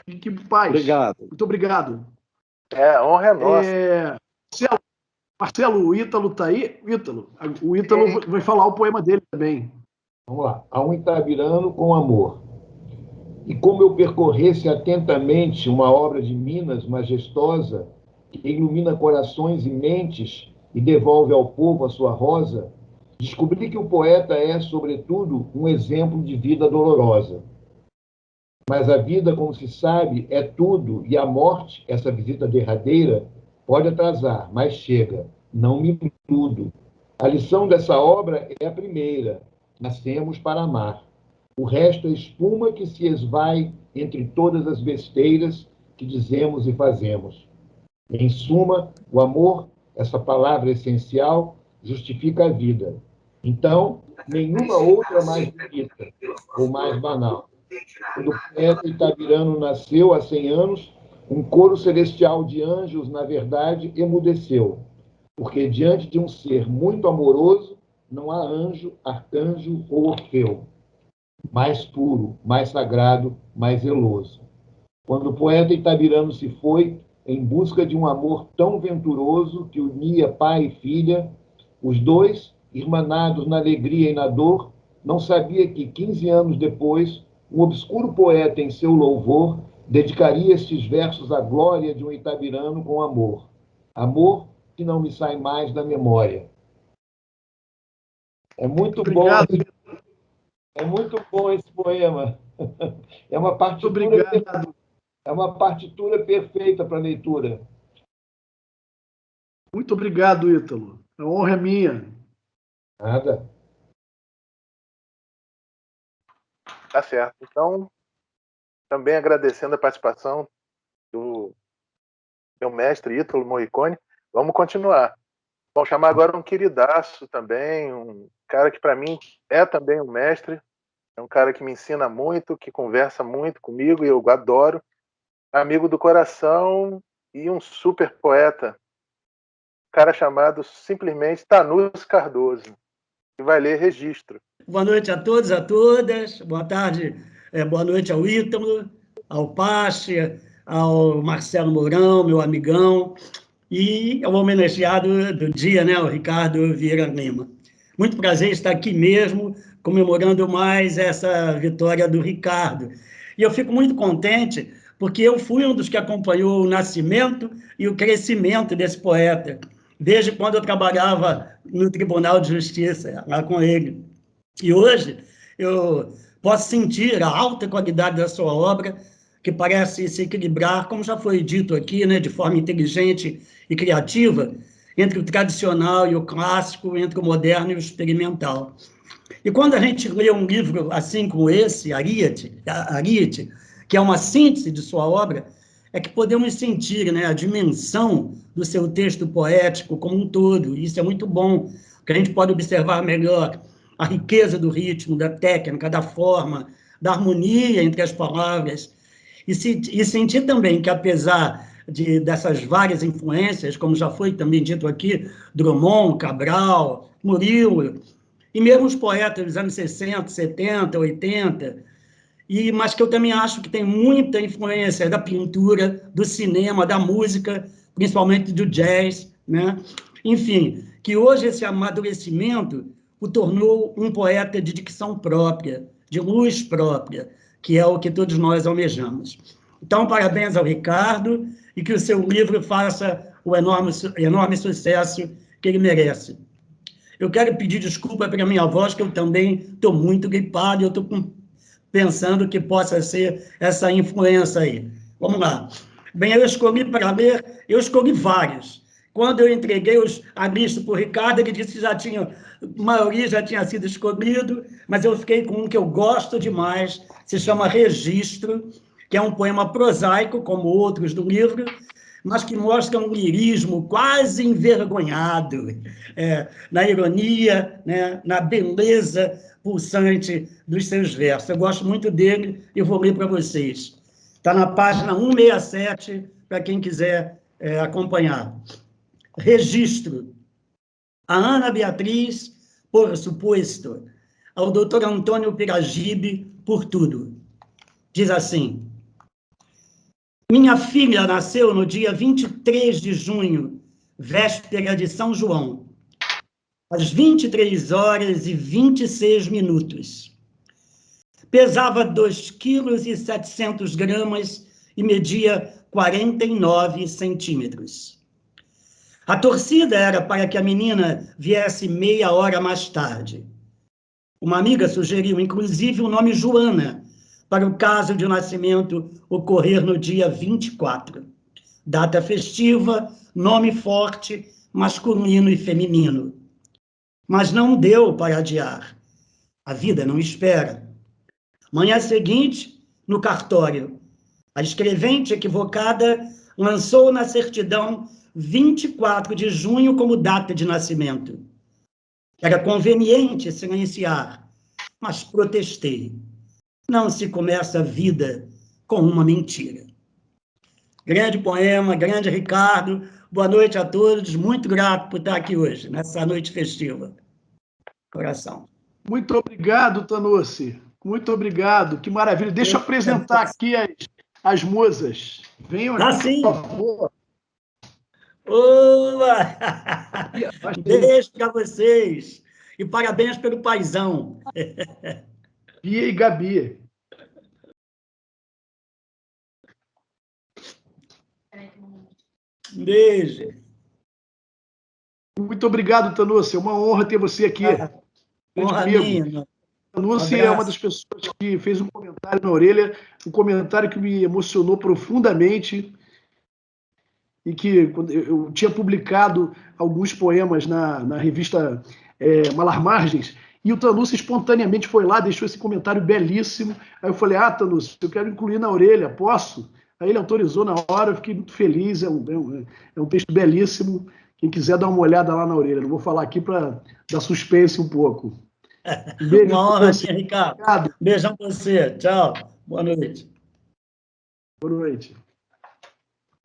Fique em paz. Obrigado. Muito obrigado. A honra é nossa. Marcelo, o Ítalo está aí? O Ítalo vai falar o poema dele também. Vamos lá. A um Itabirano com amor. E como eu percorresse atentamente uma obra de Minas majestosa, que ilumina corações e mentes e devolve ao povo a sua rosa, descobri que o poeta é, sobretudo, um exemplo de vida dolorosa. Mas a vida, como se sabe, é tudo, e a morte, essa visita derradeira, pode atrasar, mas chega. Não me iludo. A lição dessa obra é a primeira. Nascemos para amar. O resto é espuma que se esvai entre todas as besteiras que dizemos e fazemos. Em suma, o amor, essa palavra essencial, justifica a vida. Então, nenhuma outra mais bonita ou mais banal. Quando o poeta Itabirano nasceu há 100 anos, um coro celestial de anjos, na verdade, emudeceu. porque diante de um ser muito amoroso, não há anjo, arcanjo ou Orfeu, mais puro, mais sagrado, mais zeloso. Quando o poeta itabirano se foi, em busca de um amor tão venturoso que unia pai e filha, os dois, irmanados na alegria e na dor, não sabia que, 15 anos depois, um obscuro poeta, em seu louvor, dedicaria estes versos à glória de um itabirano com amor. Amor que não me sai mais da memória. É muito Obrigado. bom. É muito bom esse poema. É uma partitura perfeita para leitura. Muito obrigado, Ítalo. A honra é minha. Nada. Tá certo. Então, também agradecendo a participação do meu mestre Ítalo Morricone, vamos continuar. Vamos chamar agora um queridaço também, um cara que para mim é também um mestre, é um cara que me ensina muito, que conversa muito comigo e eu adoro, amigo do coração e um super poeta, um cara chamado simplesmente Tanús Cardoso, que vai ler Registro. Boa noite a todos, a todas. Boa tarde, boa noite ao Ítalo, ao Pache, ao Marcelo Mourão, meu amigão, e ao homenageado do dia, né, o Ricardo Vieira Lima. Muito prazer estar aqui mesmo, comemorando mais essa vitória do Ricardo. E eu fico muito contente, porque eu fui um dos que acompanhou o nascimento e o crescimento desse poeta, desde quando eu trabalhava no Tribunal de Justiça, lá com ele. E hoje eu posso sentir a alta qualidade da sua obra, que parece se equilibrar, como já foi dito aqui, né, de forma inteligente e criativa, entre o tradicional e o clássico, entre o moderno e o experimental. E quando a gente lê um livro assim como esse, Ariete, que é uma síntese de sua obra, é que podemos sentir, né, a dimensão do seu texto poético como um todo. E isso é muito bom, porque a gente pode observar melhor a riqueza do ritmo, da técnica, da forma, da harmonia entre as palavras, e sentir também que, apesar dessas várias influências, como já foi também dito aqui, Drummond, Cabral, Murilo, e mesmo os poetas dos anos 60, 70, 80, mas que eu também acho que tem muita influência da pintura, do cinema, da música, principalmente do jazz, né? Enfim, que hoje esse amadurecimento o tornou um poeta de dicção própria, de luz própria, que é o que todos nós almejamos. Então, parabéns ao Ricardo e que o seu livro faça o enorme sucesso que ele merece. Eu quero pedir desculpa pela minha voz, que eu também estou muito gripado, eu estou pensando que possa ser essa influência aí. Vamos lá. Bem, eu escolhi para ler, eu escolhi vários. Quando eu entreguei a lista para o Ricardo, ele disse que a maioria já tinha sido escolhido, mas eu fiquei com um que eu gosto demais, se chama Registro, que é um poema prosaico, como outros do livro, mas que mostra um lirismo quase envergonhado, na ironia, né, na beleza pulsante dos seus versos. Eu gosto muito dele e vou ler para vocês. Está na página 167, para quem quiser acompanhar. Registro. A Ana Beatriz, por suposto, ao doutor Antônio Piragibe, por tudo. Diz assim: minha filha nasceu no dia 23 de junho, véspera de São João, às 23h26. Pesava 2,7 kg e media 49 centímetros. A torcida era para que a menina viesse meia hora mais tarde. Uma amiga sugeriu, inclusive, o nome Joana, para o caso de nascimento ocorrer no dia 24. Data festiva, nome forte, masculino e feminino. Mas não deu para adiar. A vida não espera. Manhã seguinte, no cartório, a escrevente equivocada lançou na certidão 24 de junho como data de nascimento. Era conveniente silenciar, mas protestei. Não se começa a vida com uma mentira. grande poema, grande Ricardo. Boa noite a todos. Muito grato por estar aqui hoje, nessa noite festiva. Coração. Muito obrigado, Tanucci. Muito obrigado. Que maravilha. Deixa eu apresentar aqui as musas. Venham aqui, sim. por favor. Oba! Beijo para vocês. E parabéns pelo paizão. Bia e Gabi. Beijo. Muito obrigado, Tanucci. É uma honra ter você aqui. Honra minha. Tanucci é uma das pessoas que fez um comentário na orelha, um comentário que me emocionou profundamente, e que quando eu tinha publicado alguns poemas na revista Malar Margens, e o Tanucci espontaneamente foi lá, deixou esse comentário belíssimo. Aí eu falei, Tanucci, eu quero incluir na orelha, posso? Aí ele autorizou na hora, eu fiquei muito feliz, é um texto belíssimo. Quem quiser dar uma olhada lá na orelha, não vou falar aqui para dar suspense um pouco. Um beijo. Uma honra, Ricardo. Obrigado. Beijão para você. Tchau. Boa noite. Boa noite.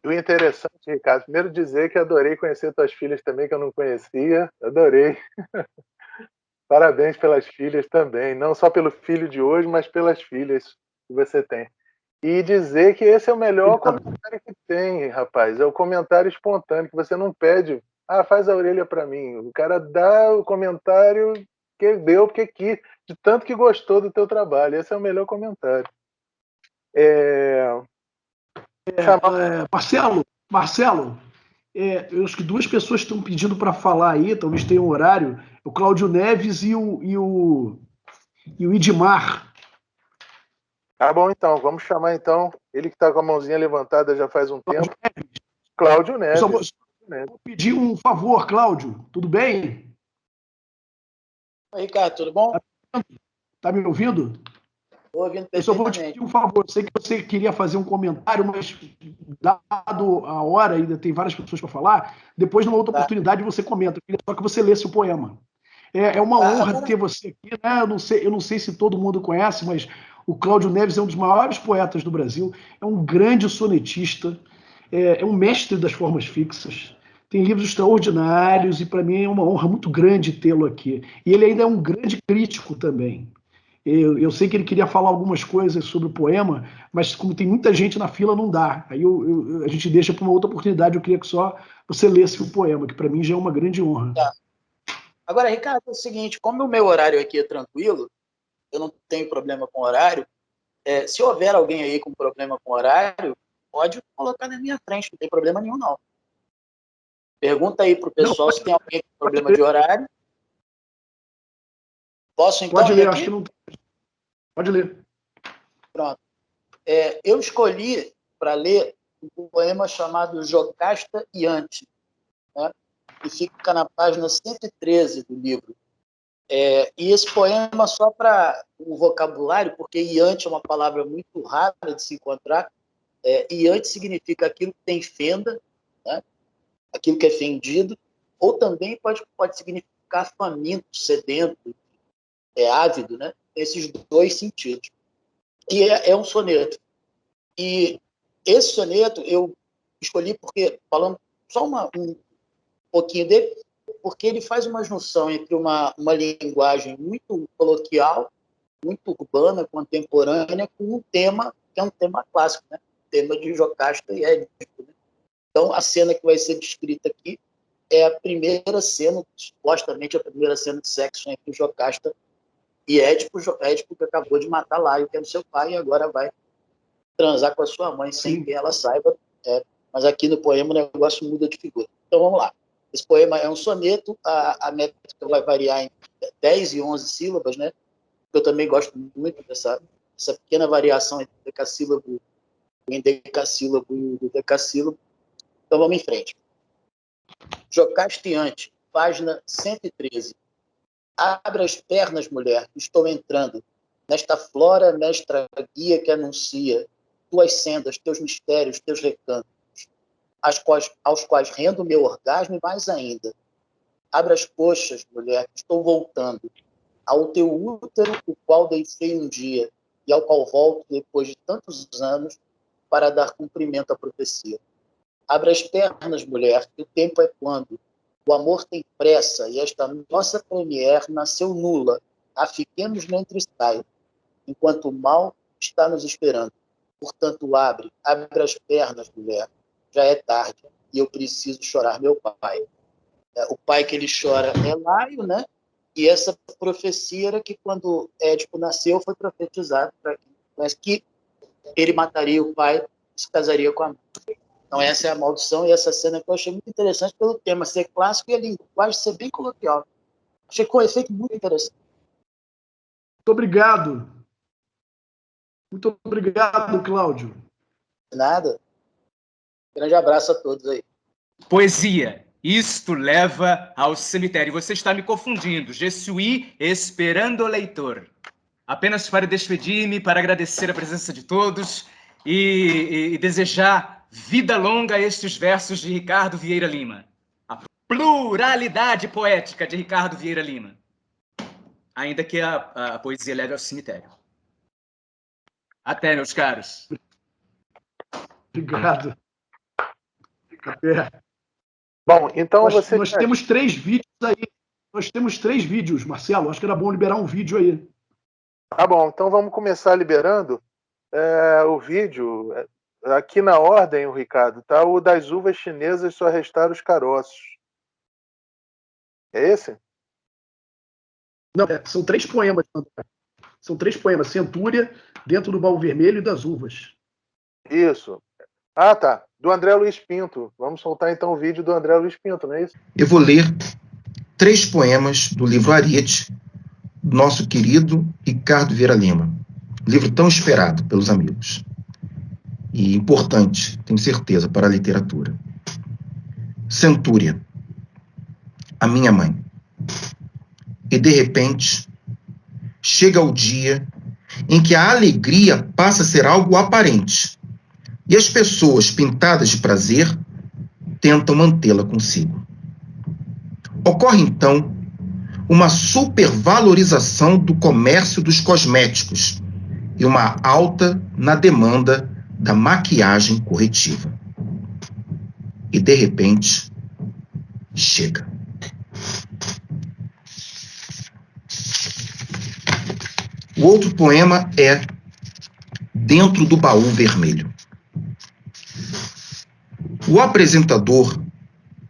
E o interessante, Ricardo, primeiro dizer que adorei conhecer tuas filhas também, que eu não conhecia. Adorei. Parabéns pelas filhas também. Não só pelo filho de hoje, mas pelas filhas que você tem. E dizer que esse é o melhor comentário que tem, rapaz. É o comentário espontâneo, que você não pede, faz a orelha para mim. O cara dá o comentário que deu, porque de tanto que gostou do teu trabalho. Esse é o melhor comentário. Marcelo, eu acho que duas pessoas estão pedindo para falar aí, talvez tenha um horário, o Cláudio Neves e o Idmar. Tá bom, então. Vamos chamar, então, ele que está com a mãozinha levantada já faz um tempo. Cláudio Neves. Vou pedir um favor, Cláudio. Tudo bem? Oi, Ricardo, tudo bom? Tá me ouvindo? Estou ouvindo perfeitamente. Eu só vou te pedir um favor. Sei que você queria fazer um comentário, mas dado a hora, ainda tem várias pessoas para falar, depois, numa outra oportunidade, você comenta. Eu queria só que você lesse o poema. É uma honra ter você aqui, né? Eu não sei se todo mundo conhece, mas o Cláudio Neves é um dos maiores poetas do Brasil, é um grande sonetista, é um mestre das formas fixas, tem livros extraordinários e, para mim, é uma honra muito grande tê-lo aqui. E ele ainda é um grande crítico também. Eu sei que ele queria falar algumas coisas sobre o poema, mas como tem muita gente na fila, não dá. Aí a gente deixa para uma outra oportunidade. Eu queria que só você lesse o poema, que para mim já é uma grande honra. Tá. Agora, Ricardo, é o seguinte, como o meu horário aqui é tranquilo, eu não tenho problema com horário, se houver alguém aí com problema com horário, pode colocar na minha frente, não tem problema nenhum, não. Pergunta aí para o pessoal se tem alguém com problema de horário. Posso, então? Pode ler, acho que não tem. Pode ler. Pronto. Eu escolhi para ler um poema chamado Jocasta e Ante, né? Que fica na página 113 do livro. E esse poema, só para o vocabulário, porque iante é uma palavra muito rara de se encontrar, iante significa aquilo que tem fenda, né? Aquilo que é fendido, ou também pode significar faminto, sedento, ávido, né? Esses dois sentidos. E é um soneto. E esse soneto eu escolhi porque, falando só um pouquinho dele, porque ele faz uma junção entre uma linguagem muito coloquial, muito urbana, contemporânea, com um tema que é um tema clássico, né? O tema de Jocasta e Édipo, né? Então, a cena que vai ser descrita aqui é a primeira cena, supostamente a primeira cena de sexo entre Jocasta e Édipo que acabou de matar Laio, que era o seu pai, e agora vai transar com a sua mãe sem que ela saiba. Mas aqui no poema o negócio muda de figura. Então, vamos lá. Esse poema é um soneto, a métrica vai variar em 10 e 11 sílabas, né? Eu também gosto muito dessa pequena variação entre o decassílabo, o endecassílabo e o decassílabo. Então, vamos em frente. Jocasta e Ante, página 113. Abra as pernas, mulher, estou entrando nesta flora mestra guia que anuncia tuas sendas, teus mistérios, teus recantos, aos quais rendo meu orgasmo e mais ainda. Abra as coxas, mulher, estou voltando ao teu útero, o qual deixei um dia e ao qual volto depois de tantos anos para dar cumprimento à profecia. Abra as pernas, mulher, que o tempo é quando o amor tem pressa e esta nossa première nasceu nula. Afiquemos no entre-saio, enquanto o mal está nos esperando. Portanto, abre as pernas, mulher. Já é tarde e eu preciso chorar meu pai. O pai que ele chora é Laio, né? E essa profecia era que quando Édipo nasceu foi profetizado mas que ele mataria o pai e se casaria com a mãe. Então essa é a maldição e essa cena que eu achei muito interessante pelo tema ser clássico e a linguagem ser bem coloquial. Achei com um efeito muito interessante. Muito obrigado. Muito obrigado, Cláudio. De nada. Grande abraço a todos aí. Poesia. Isto leva ao cemitério. Você está me confundindo. Je suis esperando o leitor. Apenas para despedir-me, para agradecer a presença de todos e desejar vida longa a estes versos de Ricardo Vieira Lima. A pluralidade poética de Ricardo Vieira Lima. Ainda que a poesia leve ao cemitério. Até, meus caros. Obrigado. Até. Bom, então nós temos 3 vídeos aí. Nós temos 3 vídeos, Marcelo. Acho que era bom liberar um vídeo aí. Tá bom, então vamos começar liberando o vídeo. Aqui na ordem, Ricardo, tá o das uvas chinesas só restaram os caroços. É esse? Não, são 3 poemas. São 3 poemas. Centúria, Dentro do Baú Vermelho e das Uvas. Isso. Ah, tá. Do André Luiz Pinto. Vamos soltar então o vídeo do André Luiz Pinto, não é isso? Eu vou ler 3 poemas do livro Ariete, do nosso querido Ricardo Vieira Lima. Livro tão esperado pelos amigos. E importante, tenho certeza, para a literatura. Centúria. A minha mãe. E de repente, chega o dia em que a alegria passa a ser algo aparente. E as pessoas pintadas de prazer tentam mantê-la consigo. Ocorre, então, uma supervalorização do comércio dos cosméticos e uma alta na demanda da maquiagem corretiva. E, de repente, chega. O outro poema é Dentro do Baú Vermelho. O apresentador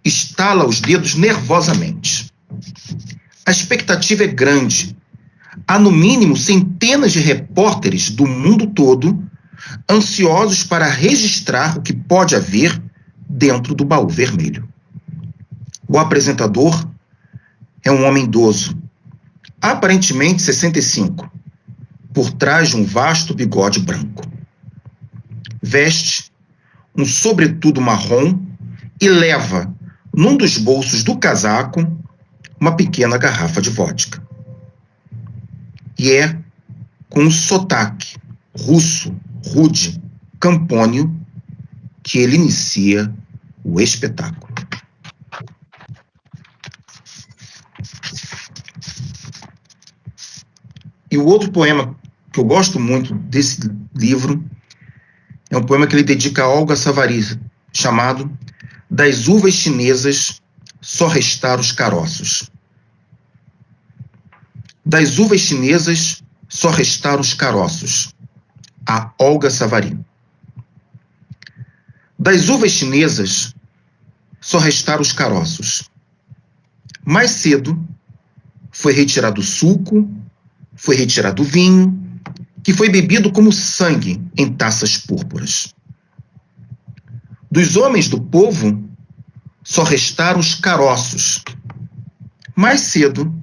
estala os dedos nervosamente. A expectativa é grande. Há, no mínimo, centenas de repórteres do mundo todo ansiosos para registrar o que pode haver dentro do baú vermelho. O apresentador é um homem idoso, aparentemente 65, por trás de um vasto bigode branco. Veste um sobretudo marrom e leva, num dos bolsos do casaco, uma pequena garrafa de vodka. E é com um sotaque russo, rude, campônio, que ele inicia o espetáculo. E o outro poema que eu gosto muito desse livro é um poema que ele dedica a Olga Savary, chamado Das Uvas Chinesas Só Restaram os Caroços. Das uvas chinesas só restaram os caroços. A Olga Savary. Das uvas chinesas só restaram os caroços. Mais cedo foi retirado o suco, foi retirado o vinho, que foi bebido como sangue em taças púrpuras. Dos homens do povo só restaram os caroços. Mais cedo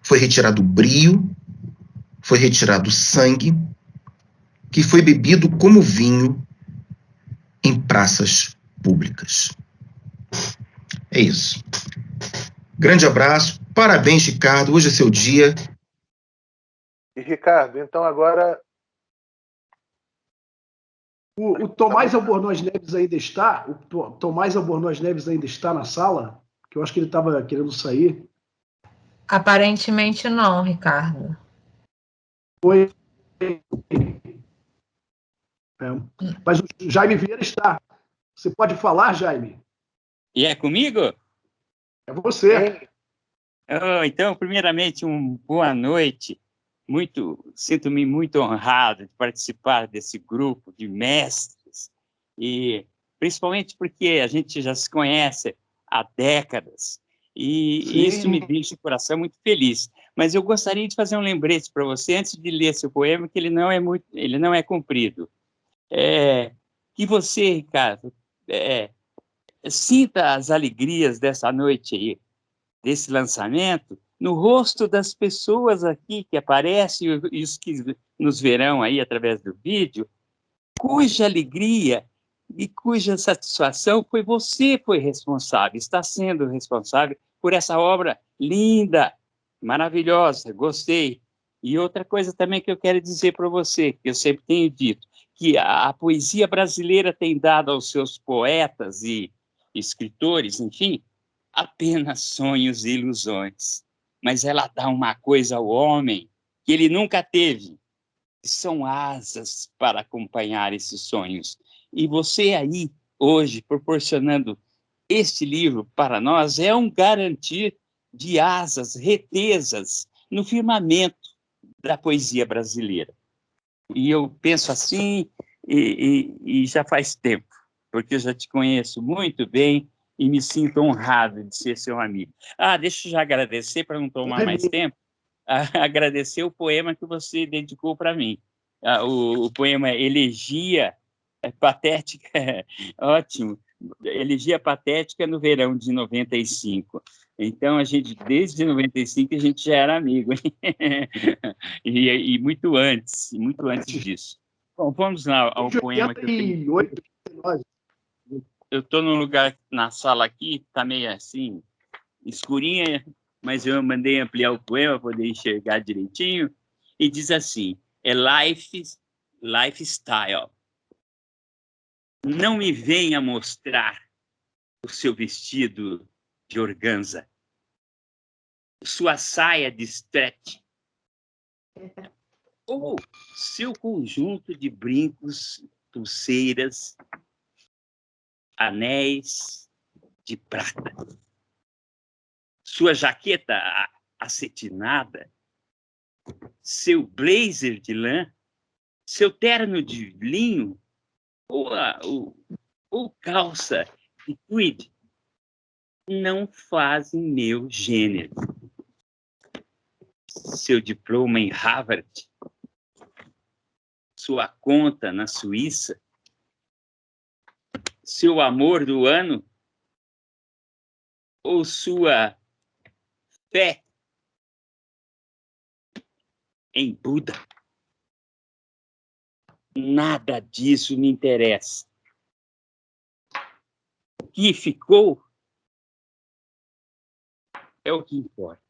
foi retirado o brio, foi retirado o sangue, que foi bebido como vinho em praças públicas. É isso. Grande abraço, parabéns, Ricardo, hoje é seu dia. E, Ricardo, então agora... O Tomás Albornoz Neves ainda está? O Tomás Albornoz Neves ainda está na sala? Que eu acho que ele estava querendo sair. Aparentemente não, Ricardo. Foi. Mas o Jaime Vieira está. Você pode falar, Jaime? E é comigo? É você. Então, primeiramente, boa noite. Sinto-me muito honrado de participar desse grupo de mestres, e principalmente porque a gente já se conhece há décadas, e isso me deixa o coração muito feliz. Mas eu gostaria de fazer um lembrete para você, antes de ler seu poema, que ele não é comprido. Que você, Ricardo, sinta as alegrias dessa noite aí, desse lançamento, no rosto das pessoas aqui que aparecem e os que nos verão aí através do vídeo, cuja alegria e cuja satisfação foi responsável, está sendo responsável por essa obra linda, maravilhosa, gostei. E outra coisa também que eu quero dizer para você, que eu sempre tenho dito, que a poesia brasileira tem dado aos seus poetas e escritores, enfim, apenas sonhos e ilusões. Mas ela dá uma coisa ao homem que ele nunca teve, que são asas para acompanhar esses sonhos. E você aí, hoje, proporcionando este livro para nós, é um garantir de asas, retesas no firmamento da poesia brasileira. E eu penso assim, e já faz tempo, porque eu já te conheço muito bem e me sinto honrado de ser seu amigo. Deixa eu já agradecer, para não tomar mais tempo, agradecer o poema que você dedicou para mim. O poema Elegia Patética, ótimo, Elegia Patética no verão de 95. Então, desde 95, a gente já era amigo, e muito antes disso. Bom, vamos lá ao poema que eu tenho. Eu estou num lugar, na sala aqui, está meio assim, escurinha, mas eu mandei ampliar o poema para poder enxergar direitinho, e diz assim, lifestyle. Não me venha mostrar o seu vestido de organza, sua saia de stretch, ou seu conjunto de brincos, pulseiras, anéis de prata, sua jaqueta acetinada, seu blazer de lã, seu terno de linho, ou calça de tweed, não fazem meu gênero. Seu diploma em Harvard, sua conta na Suíça, seu amor do ano, ou sua fé em Buda. Nada disso me interessa. O que ficou é o que importa.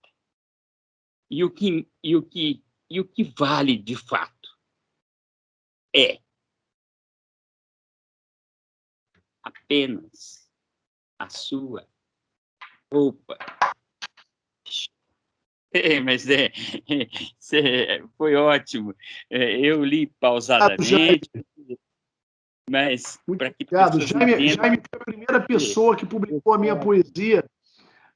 E o que vale de fato é apenas a sua roupa. Mas foi ótimo. Eu li pausadamente, mas para que pessoas Jaime foi a primeira pessoa que publicou a minha poesia.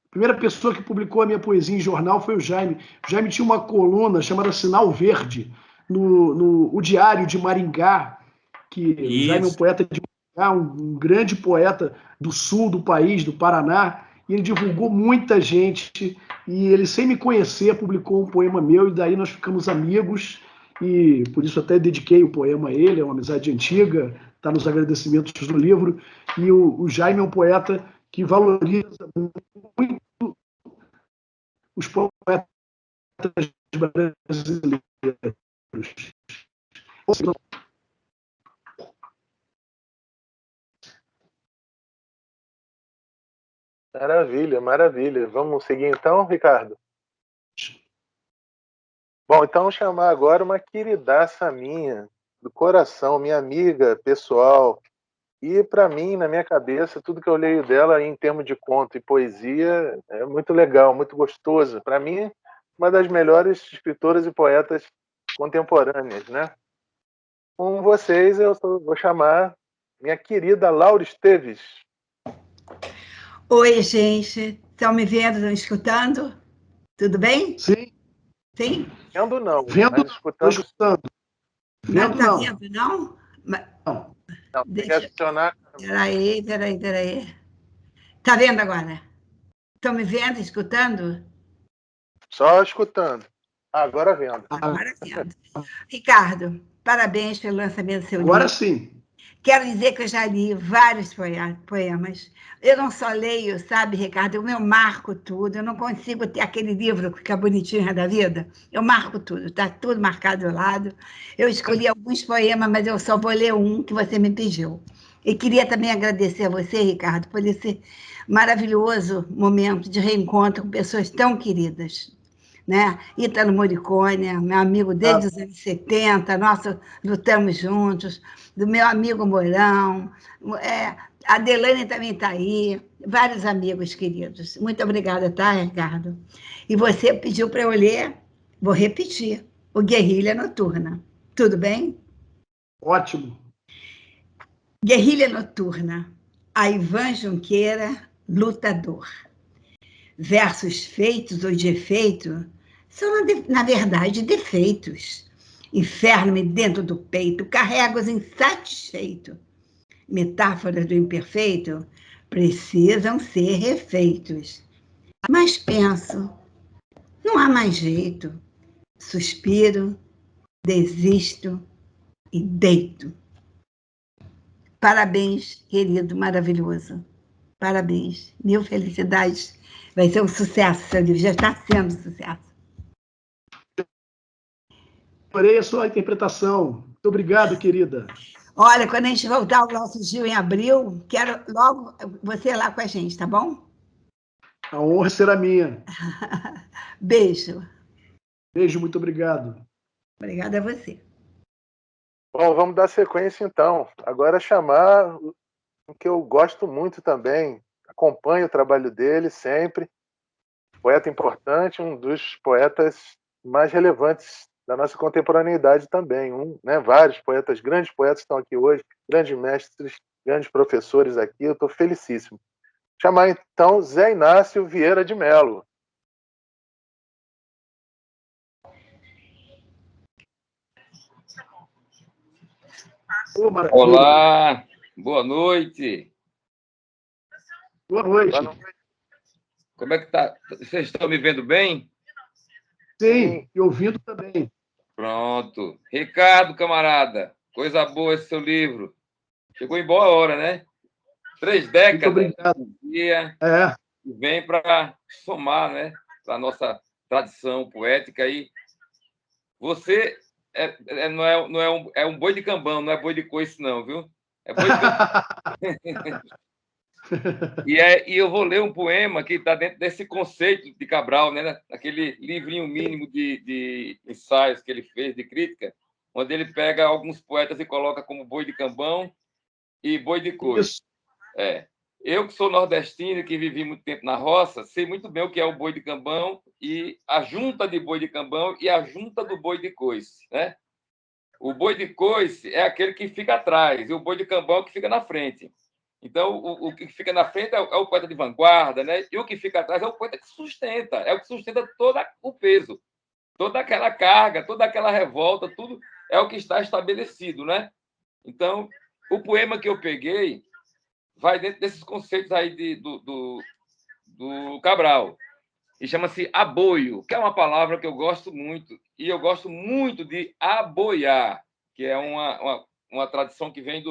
A primeira pessoa que publicou a minha poesia em jornal foi o Jaime. O Jaime tinha uma coluna chamada Sinal Verde, no O Diário de Maringá, que o Jaime é um poeta de Maringá, um grande poeta do sul do país, do Paraná, e ele divulgou muita gente, e ele, sem me conhecer, publicou um poema meu, e daí nós ficamos amigos, e por isso até dediquei o poema a ele, é uma amizade antiga, está nos agradecimentos do livro, e o Jaime é um poeta que valoriza muito os poetas brasileiros. Maravilha, maravilha. Vamos seguir então, Ricardo? Bom, então vou chamar agora uma queridaça minha, do coração, minha amiga pessoal. E para mim, na minha cabeça, tudo que eu leio dela em termos de conto e poesia é muito legal, muito gostoso. Para mim, uma das melhores escritoras e poetas contemporâneas, né? Com vocês, vou chamar minha querida Laura Esteves. Oi, gente. Estão me vendo, estão escutando? Tudo bem? Sim. Sim? Vendo não, Vendo, mas escutando. Não Vendo está não. vendo, não? Não. Não, tem que adicionar. Peraí. Tá vendo agora? Estão me vendo, escutando? Só escutando. Agora vendo. Agora vendo. Ricardo, parabéns pelo lançamento do seu livro. Agora sim. Quero dizer que eu já li vários poemas. Eu não só leio, sabe, Ricardo? Eu marco tudo. Eu não consigo ter aquele livro que fica bonitinho da vida. Eu marco tudo, está tudo marcado ao lado. Eu escolhi alguns poemas, mas eu só vou ler um que você me pediu. E queria também agradecer a você, Ricardo, por esse maravilhoso momento de reencontro com pessoas tão queridas. Né? Ítalo Morricone, meu amigo desde os anos 70, nós lutamos juntos, do meu amigo Mourão, a Delane também está aí, vários amigos queridos. Muito obrigada, tá, Ricardo? E você pediu para eu ler, vou repetir, o Guerrilha Noturna. Tudo bem? Ótimo. Guerrilha Noturna, a Ivan Junqueira, lutador. Versos feitos ou de efeito são, na verdade, defeitos. Inferno-me dentro do peito, carrego-os insatisfeito. Metáforas do imperfeito precisam ser refeitos. Mas penso, não há mais jeito. Suspiro, desisto e deito. Parabéns, querido, maravilhoso. Parabéns, mil felicidades. Vai ser um sucesso, seu livro já está sendo um sucesso. Adorei a sua interpretação. Muito obrigado, querida. Olha, quando a gente voltar ao nosso Gil em abril, quero logo você lá com a gente, tá bom? A honra será minha. Beijo. Beijo, muito obrigado. Obrigada a você. Bom, vamos dar sequência então. Agora chamar o que eu gosto muito também, acompanho o trabalho dele sempre, poeta importante, um dos poetas mais relevantes da nossa contemporaneidade também. Vários poetas, grandes poetas estão aqui hoje, grandes mestres, grandes professores aqui, eu estou felicíssimo. Chamar então Zé Inácio Vieira de Mello. Olá, boa noite. Boa noite. Como é que tá? Vocês estão me vendo bem? Sim, e ouvindo também. Pronto. Ricardo, camarada, coisa boa esse seu livro. Chegou em boa hora, né? 3 décadas. Muito obrigado. Dia, e vem para somar, né? Para a nossa tradição poética aí. Você é um boi de cambão, não é boi de coice, não, viu? É boi de cambão. E eu vou ler um poema que está dentro desse conceito de Cabral, né? Naquele livrinho mínimo de ensaios que ele fez, de crítica, onde ele pega alguns poetas e coloca como boi de cambão e boi de coice. Eu, que sou nordestino e que vivi muito tempo na roça, sei muito bem o que é o boi de cambão e a junta de boi de cambão e a junta do boi de coice, né? O boi de coice é aquele que fica atrás e o boi de cambão é o que fica na frente. Então, o que fica na frente é o poeta de vanguarda, né? E o que fica atrás é o poeta que sustenta, é o que sustenta todo o peso, toda aquela carga, toda aquela revolta, tudo é o que está estabelecido, né? Então, o poema que eu peguei vai dentro desses conceitos aí do Cabral, e chama-se aboio, que é uma palavra que eu gosto muito, e eu gosto muito de aboiar, que é uma tradição que vem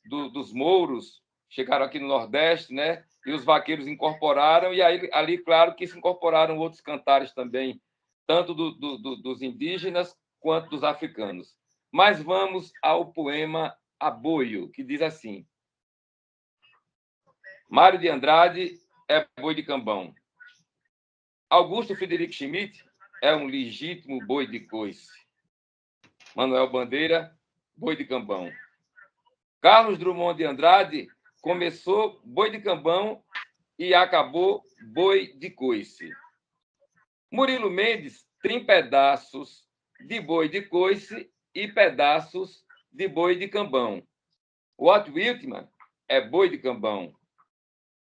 dos mouros, chegaram aqui no Nordeste, né? E os vaqueiros incorporaram, e aí, ali, claro, que se incorporaram outros cantares também, tanto dos indígenas quanto dos africanos. Mas vamos ao poema Aboio, que diz assim: Mário de Andrade é boi de cambão. Augusto Frederico Schmidt é um legítimo boi de coice. Manuel Bandeira, boi de cambão. Carlos Drummond de Andrade começou boi de cambão e acabou boi de coice. Murilo Mendes tem pedaços de boi de coice e pedaços de boi de cambão. Walt Whitman é boi de cambão.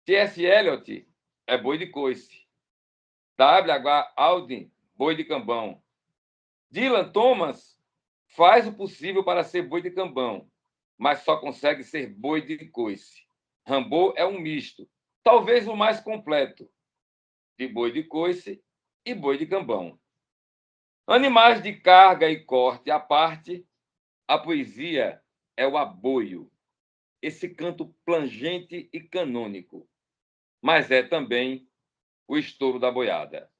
T.S. Eliot é boi de coice. W.H. Auden, boi de cambão. Dylan Thomas faz o possível para ser boi de cambão, mas só consegue ser boi de coice. Rimbaud é um misto, talvez o mais completo, de boi de coice e boi de cambão. Animais de carga e corte à parte, a poesia é o aboio, esse canto plangente e canônico, mas é também o estouro da boiada.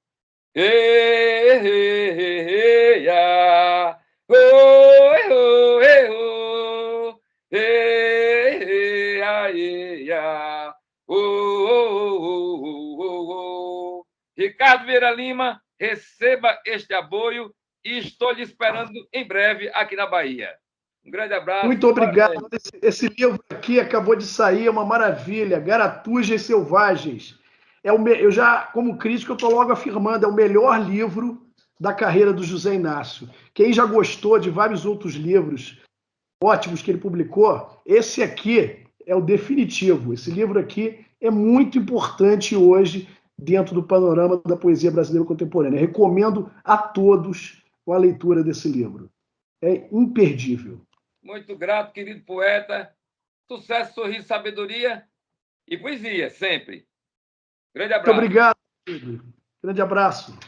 Ricardo Vieira Lima, receba este aboio e estou lhe esperando em breve aqui na Bahia. Um grande abraço. Muito obrigado. Esse livro aqui acabou de sair, é uma maravilha. Garatujas Selvagens. Eu já, como crítico, eu estou logo afirmando, é o melhor livro da carreira do José Inácio. Quem já gostou de vários outros livros ótimos que ele publicou, esse aqui é o definitivo. Esse livro aqui é muito importante hoje dentro do panorama da poesia brasileira contemporânea. Recomendo a todos a leitura desse livro. É imperdível. Muito grato, querido poeta. Sucesso, sorriso, sabedoria e poesia, sempre. Grande abraço. Muito obrigado, Pedro. Grande abraço.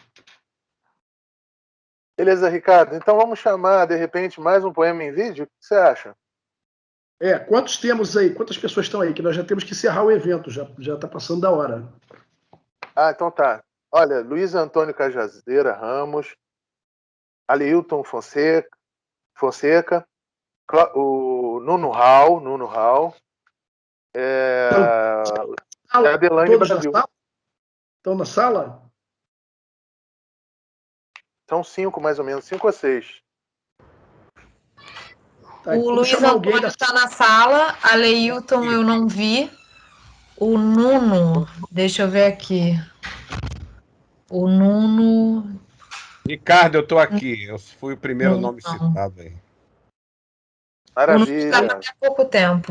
Beleza, Ricardo. Então vamos chamar, de repente, mais um poema em vídeo? O que você acha? Quantos temos aí? Quantas pessoas estão aí? Que nós já temos que encerrar o evento, já está passando da hora. Então tá. Olha, Luiz Antônio Cajazeira Ramos, Aleilton Fonseca, o Nuno Hall, Adelane Brasil. Estão na sala? São 5, mais ou menos, 5 ou 6. O Luiz Antônio está na sala, a Leilton eu não vi. O Nuno, deixa eu ver aqui. O Nuno... Ricardo, eu estou aqui. Eu fui o primeiro nome citado aí. Maravilha. O Nuno estava há pouco tempo.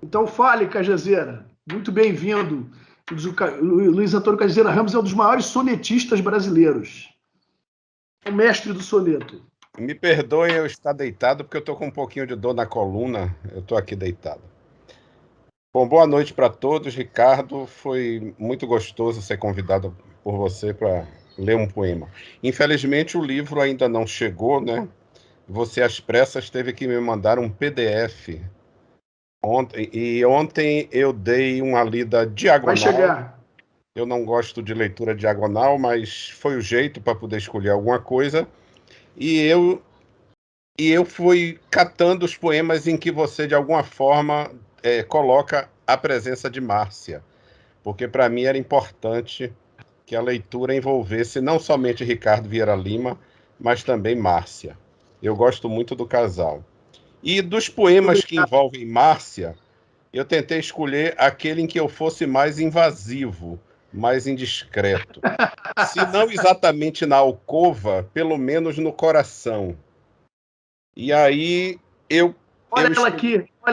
Então fale, Cajazeira. Muito bem-vindo. Luiz Antônio Cajazeira Ramos é um dos maiores sonetistas brasileiros. O mestre do soneto. Me perdoem eu estar deitado, porque eu estou com um pouquinho de dor na coluna. Eu estou aqui deitado. Bom, boa noite para todos. Ricardo, foi muito gostoso ser convidado por você para ler um poema. Infelizmente, o livro ainda não chegou, né? Você, às pressas, teve que me mandar um PDF. Ontem eu dei uma lida diagonal. Vai chegar. Eu não gosto de leitura diagonal, mas foi o jeito para poder escolher alguma coisa. E eu fui catando os poemas em que você, de alguma forma, coloca a presença de Márcia. Porque, para mim, era importante que a leitura envolvesse não somente Ricardo Vieira Lima, mas também Márcia. Eu gosto muito do casal. E dos poemas que envolvem Márcia, eu tentei escolher aquele em que eu fosse mais invasivo, mais indiscreto. Se não exatamente na alcova, pelo menos no coração. E aí Olha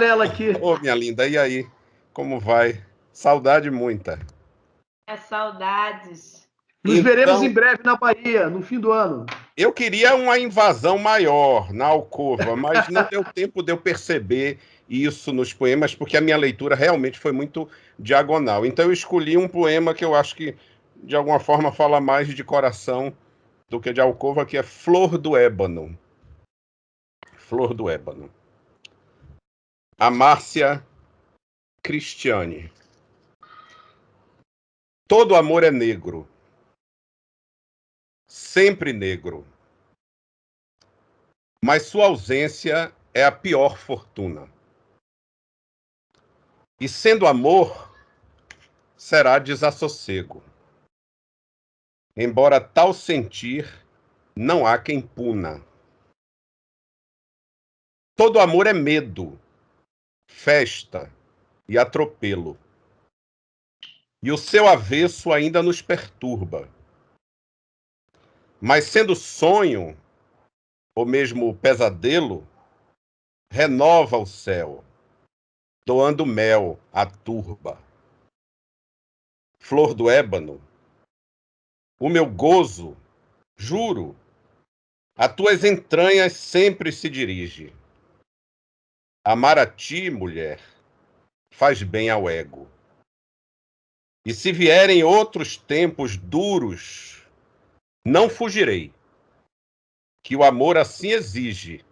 ela aqui. Ô, minha linda, e aí? Como vai? Saudade muita. Saudades. Nos veremos em breve na Bahia, no fim do ano. Eu queria uma invasão maior na alcova, mas não deu tempo de eu perceber isso nos poemas, porque a minha leitura realmente foi muito diagonal. Então eu escolhi um poema que eu acho que, de alguma forma, fala mais de coração do que de alcova, que é Flor do Ébano. Flor do Ébano. A Márcia Cristiane. Todo amor é negro. Sempre negro. Mas sua ausência é a pior fortuna. E sendo amor, será desassossego. Embora tal sentir, não há quem puna. Todo amor é medo, festa e atropelo. E o seu avesso ainda nos perturba. Mas sendo sonho, ou mesmo pesadelo, renova o céu, doando mel à turba. Flor do ébano, o meu gozo, juro, a tuas entranhas sempre se dirige. Amar a ti, mulher, faz bem ao ego. E se vierem outros tempos duros, não fugirei, que o amor assim exige,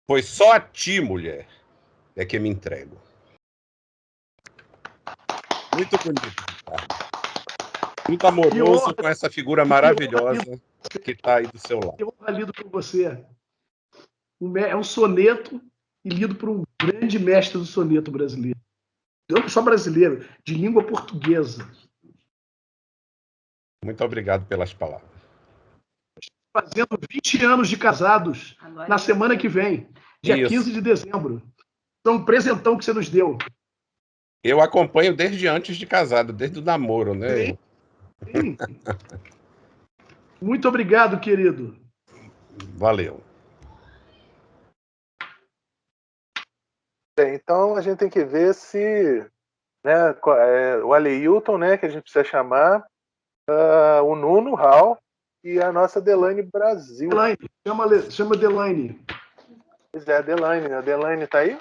pois só a ti, mulher, é que me entrego. Muito bonito, Ricardo. Muito amoroso com essa figura maravilhosa que está aí do seu lado. Que honra lido por você. É um soneto e lido por um grande mestre do soneto brasileiro. Não só brasileiro, de língua portuguesa. Muito obrigado pelas palavras. Fazendo 20 anos de casados na semana que vem, dia 15 de dezembro. Então, um presentão que você nos deu. Eu acompanho desde antes de casado, desde o namoro, né? Sim. Sim. Muito obrigado, querido. Valeu. Bem, então a gente tem que ver se, né, o Aleilton, né, que a gente precisa chamar, o Nuno Hall e a nossa Delaine Brasil. Delaine, chama Delaine. Pois é, a Delaine está aí?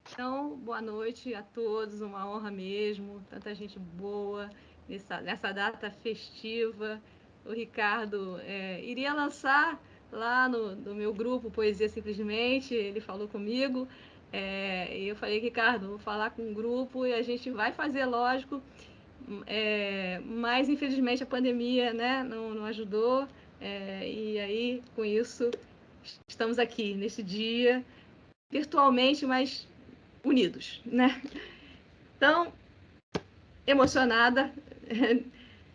Então, boa noite a todos, uma honra mesmo, tanta gente boa nessa data festiva. O Ricardo iria lançar lá no meu grupo Poesia Simplesmente, ele falou comigo, e eu falei, Ricardo, vou falar com o grupo e a gente vai fazer, lógico, mas infelizmente a pandemia, né, não ajudou, e aí com isso estamos aqui neste dia, virtualmente, mas unidos, né? Então, emocionada,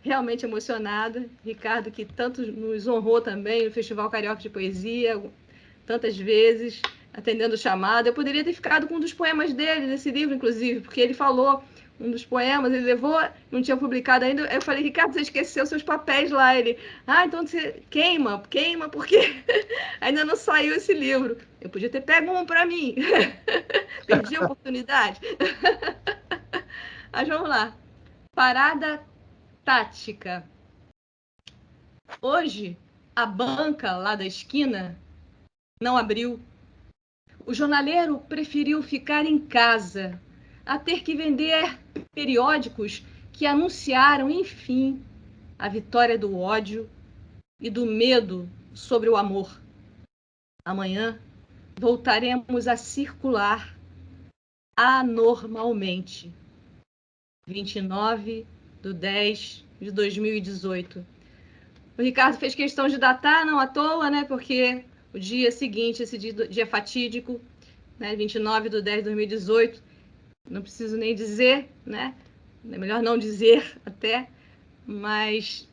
realmente emocionada. Ricardo, que tanto nos honrou também no Festival Carioca de Poesia, tantas vezes, atendendo o chamado. Eu poderia ter ficado com um dos poemas dele, nesse livro, inclusive, porque ele falou um dos poemas, ele levou, não tinha publicado ainda. Eu falei, Ricardo, você esqueceu seus papéis lá. Ele, então você queima, porque ainda não saiu esse livro. Eu podia ter pego um para mim. Perdi a oportunidade. Mas vamos lá. Parada tática. Hoje, a banca lá da esquina não abriu. O jornaleiro preferiu ficar em casa, a ter que vender periódicos que anunciaram, enfim, a vitória do ódio e do medo sobre o amor. Amanhã voltaremos a circular anormalmente. 29/10/2018. O Ricardo fez questão de datar, não à toa, né? Porque o dia seguinte, esse dia fatídico, né? 29/10/2018, não preciso nem dizer, né? É melhor não dizer até, mas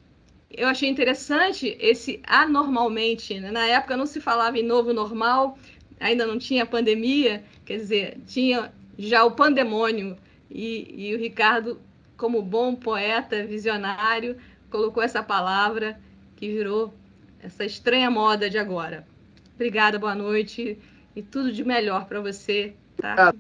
eu achei interessante esse anormalmente, né? Na época não se falava em novo normal, ainda não tinha pandemia, quer dizer, tinha já o pandemônio, e o Ricardo, como bom poeta, visionário, colocou essa palavra que virou essa estranha moda de agora. Obrigada, boa noite e tudo de melhor para você. Tá?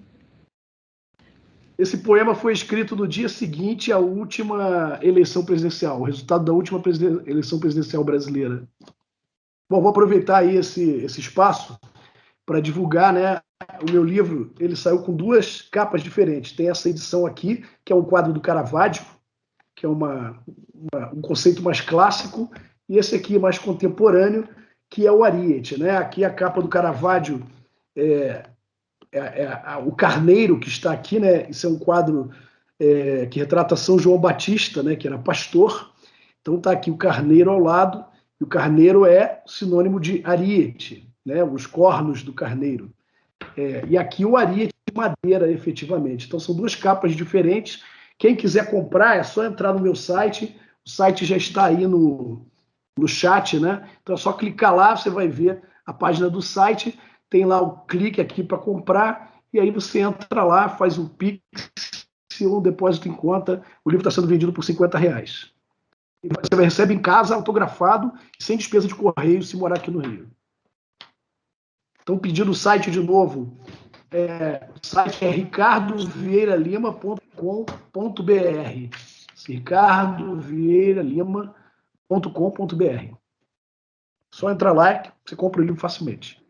Esse poema foi escrito no dia seguinte à última eleição presidencial, o resultado da última eleição presidencial brasileira. Bom, vou aproveitar aí esse espaço para divulgar, né? O meu livro, ele saiu com 2 capas diferentes. Tem essa edição aqui, que é um quadro do Caravaggio, que é um conceito mais clássico, e esse aqui mais contemporâneo, que é o Ariete, né? Aqui a capa do Caravaggio o carneiro que está aqui, né? Isso é um quadro que retrata São João Batista, né? Que era pastor. Então está aqui o carneiro ao lado, e o carneiro é sinônimo de ariete, né? Os cornos do carneiro. E aqui o ariete de madeira, efetivamente. Então são 2 capas diferentes. Quem quiser comprar é só entrar no meu site. O site já está aí no chat, né? Então é só clicar lá, você vai ver a página do site. Tem lá o clique aqui para comprar, e aí você entra lá, faz um Pix, um depósito em conta. O livro está sendo vendido por R$50. E você recebe em casa, autografado, sem despesa de correio, se morar aqui no Rio. Estão pedindo o site de novo. O site é ricardovieiralima.com.br. ricardovieiralima.com.br. Só entrar lá que você compra o livro facilmente.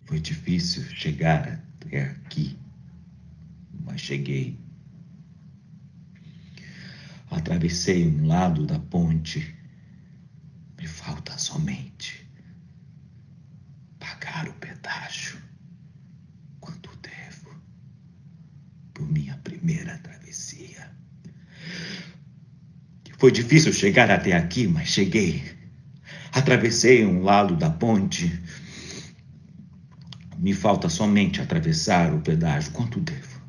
Foi difícil chegar até aqui, mas cheguei. Atravessei um lado da ponte. Me falta somente pagar o pedágio. Quanto devo por minha primeira travessia. Foi difícil chegar até aqui, mas cheguei. Atravessei um lado da ponte. Me falta somente atravessar o pedágio. Quanto devo?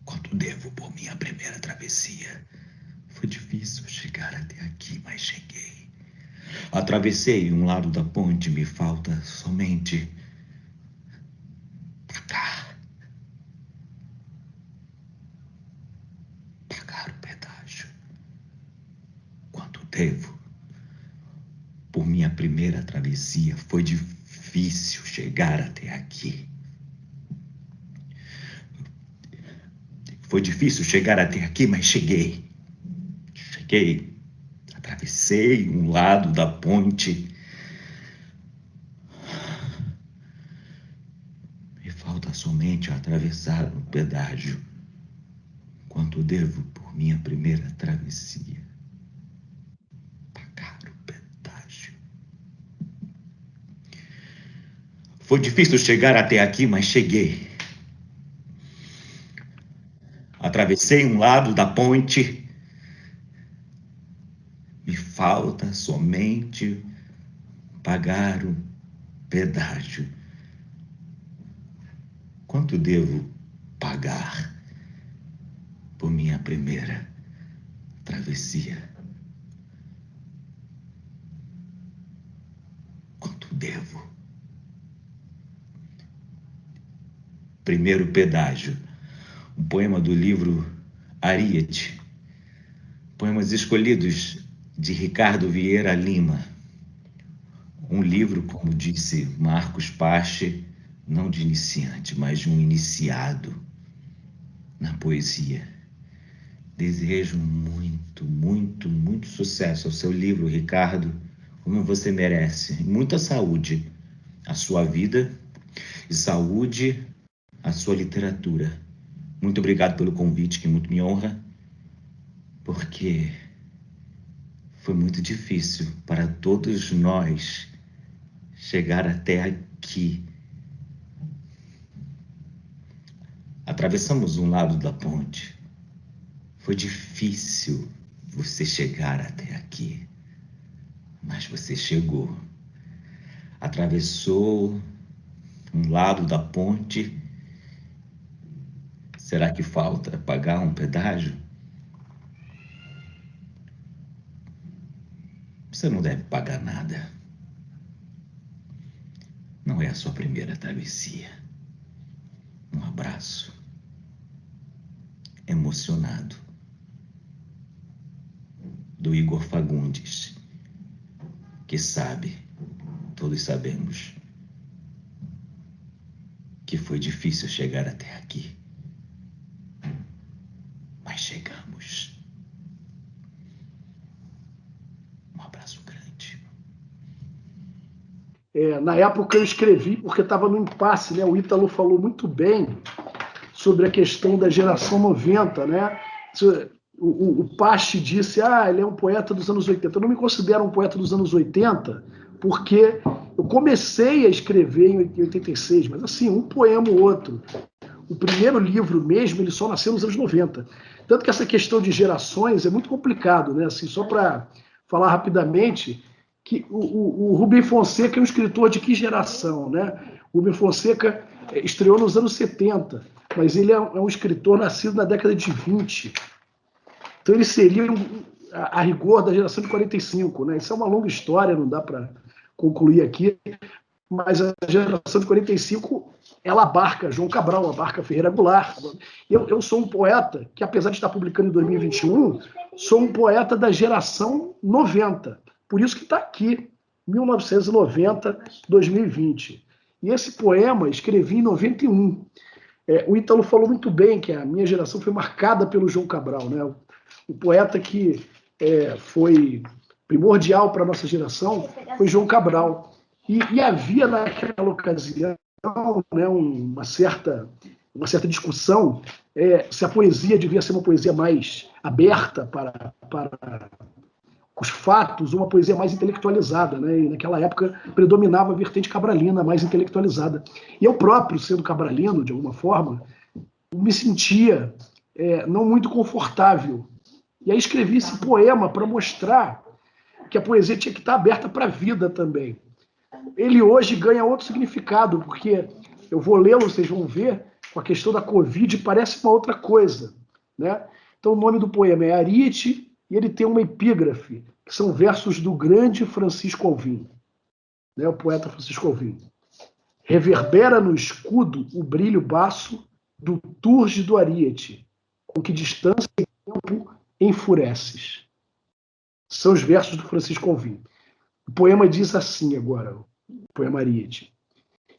Quanto devo por minha primeira travessia? Foi difícil chegar até aqui, mas cheguei. Atravessei um lado da ponte. Me falta somente pagar o pedágio. Quanto devo por minha primeira travessia? Foi difícil chegar até aqui. Foi difícil chegar até aqui, mas cheguei. Cheguei. Atravessei um lado da ponte. Me falta somente atravessar o pedágio. Quanto devo por minha primeira travessia? Pagar o pedágio. Foi difícil chegar até aqui, mas cheguei. Atravessei um lado da ponte. Me falta somente pagar o pedágio. Quanto devo pagar por minha primeira travessia? Quanto devo? Primeiro pedágio. Um poema do livro Ariete. Poemas escolhidos de Ricardo Vieira Lima. Um livro, como disse Marcos Pache, não de iniciante, mas de um iniciado na poesia. Desejo muito, muito, muito sucesso ao seu livro, Ricardo, como você merece. E muita saúde à sua vida e saúde à sua literatura. Muito obrigado pelo convite, que muito me honra, porque foi muito difícil para todos nós chegar até aqui. Atravessamos um lado da ponte. Foi difícil você chegar até aqui, mas você chegou. Atravessou um lado da ponte. Será que falta pagar um pedágio? Você não deve pagar nada. Não é a sua primeira travessia. Um abraço. Emocionado. Do Igor Fagundes, que sabe, todos sabemos, que foi difícil chegar até aqui. Mas chegamos. Um abraço grande. Na época eu escrevi, porque estava no impasse, né? O Ítalo falou muito bem sobre a questão da geração 90, né? O Pache disse, ele é um poeta dos anos 80. Eu não me considero um poeta dos anos 80, porque eu comecei a escrever em 86, mas assim, um poema ou outro. O primeiro livro mesmo, ele só nasceu nos anos 90. Tanto que essa questão de gerações é muito complicado, né? Assim, só para falar rapidamente, que o Rubem Fonseca é um escritor de que geração, né? O Rubem Fonseca estreou nos anos 70, mas ele é um escritor nascido na década de 20. Então ele seria, a rigor, da geração de 45, né? Isso é uma longa história, não dá para concluir aqui, mas a geração de 45, ela abarca João Cabral, abarca Ferreira Goulart. Eu sou um poeta que, apesar de estar publicando em 2021, sou um poeta da geração 90. Por isso que está aqui, 1990, 2020. E esse poema escrevi em 91. O Ítalo falou muito bem que a minha geração foi marcada pelo João Cabral, né? O poeta que foi primordial para a nossa geração foi João Cabral. E havia naquela ocasião, né, uma certa discussão se a poesia devia ser uma poesia mais aberta para os fatos, uma poesia mais intelectualizada, né? E naquela época predominava a vertente cabralina, mais intelectualizada. E eu próprio, sendo cabralino, de alguma forma, me sentia não muito confortável. E aí escrevi esse poema para mostrar que a poesia tinha que estar aberta para a vida também. Ele hoje ganha outro significado, porque eu vou lê-lo, vocês vão ver, com a questão da Covid, parece uma outra coisa, né? Então o nome do poema é Ariete, e ele tem uma epígrafe, que são versos do grande Francisco Alvim, né? O poeta Francisco Alvim. Reverbera no escudo o brilho baço do túrgido Ariete, com que distância e tempo enfureces. São os versos do Francisco Alvim. O poema diz assim agora, o poema Ariete.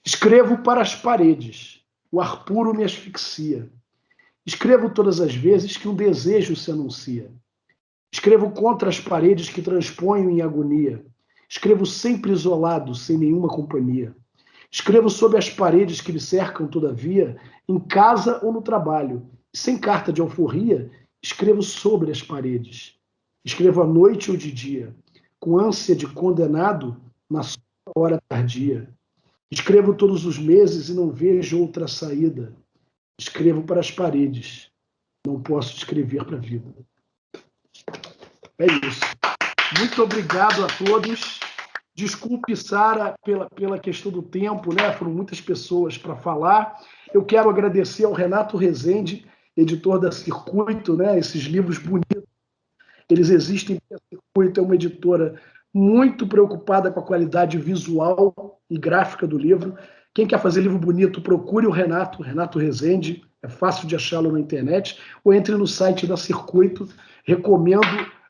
Escrevo para as paredes, o ar puro me asfixia. Escrevo todas as vezes que um desejo se anuncia. Escrevo contra as paredes que transponho em agonia. Escrevo sempre isolado, sem nenhuma companhia. Escrevo sob as paredes que me cercam, todavia, em casa ou no trabalho. Sem carta de alforria, escrevo sobre as paredes. Escrevo à noite ou de dia, com ânsia de condenado na sua hora tardia. Escrevo todos os meses e não vejo outra saída. Escrevo para as paredes, não posso escrever para a vida. É isso. Muito obrigado a todos. Desculpe, Sara, pela questão do tempo, né? Foram muitas pessoas para falar. Eu quero agradecer ao Renato Rezende, editor da Circuito, né? Esses livros bonitos, eles existem porque a Circuito é uma editora muito preocupada com a qualidade visual e gráfica do livro. Quem quer fazer livro bonito, procure o Renato Rezende, é fácil de achá-lo na internet, ou entre no site da Circuito, recomendo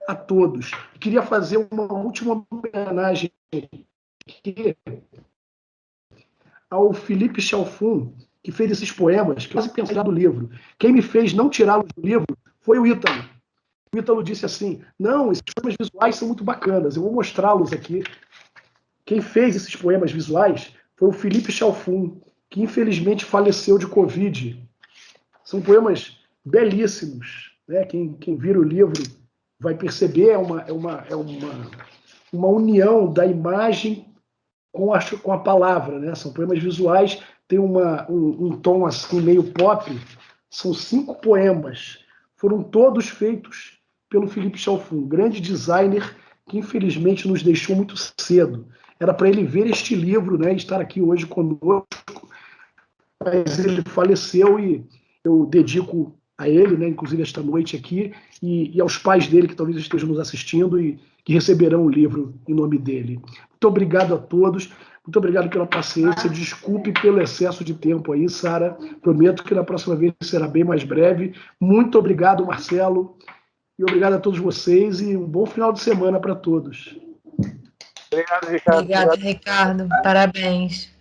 a todos. Queria fazer uma última homenagem aqui ao Felipe Chalfun, que fez esses poemas, que quase pensei do livro. Quem me fez não tirá-los do livro foi o Ítalo. O Ítalo disse assim, não, esses poemas visuais são muito bacanas, eu vou mostrá-los aqui. Quem fez esses poemas visuais foi o Felipe Chalfun, que infelizmente faleceu de Covid. São poemas belíssimos, né? Quem vira o livro vai perceber, é uma união da imagem com a palavra, né? São poemas visuais, tem um tom assim meio pop. São 5 poemas, foram todos feitos pelo Felipe Chalfun, grande designer que infelizmente nos deixou muito cedo. Era para ele ver este livro, né, e estar aqui hoje conosco, mas ele faleceu e eu dedico a ele, né, inclusive esta noite aqui, e aos pais dele que talvez estejam nos assistindo e que receberão o livro em nome dele. Muito obrigado a todos, muito obrigado pela paciência, desculpe pelo excesso de tempo aí, Sara, prometo que na próxima vez será bem mais breve. Muito obrigado, Marcelo, e obrigado a todos vocês e um bom final de semana para todos. Obrigado, Ricardo. Obrigada, Ricardo. Parabéns.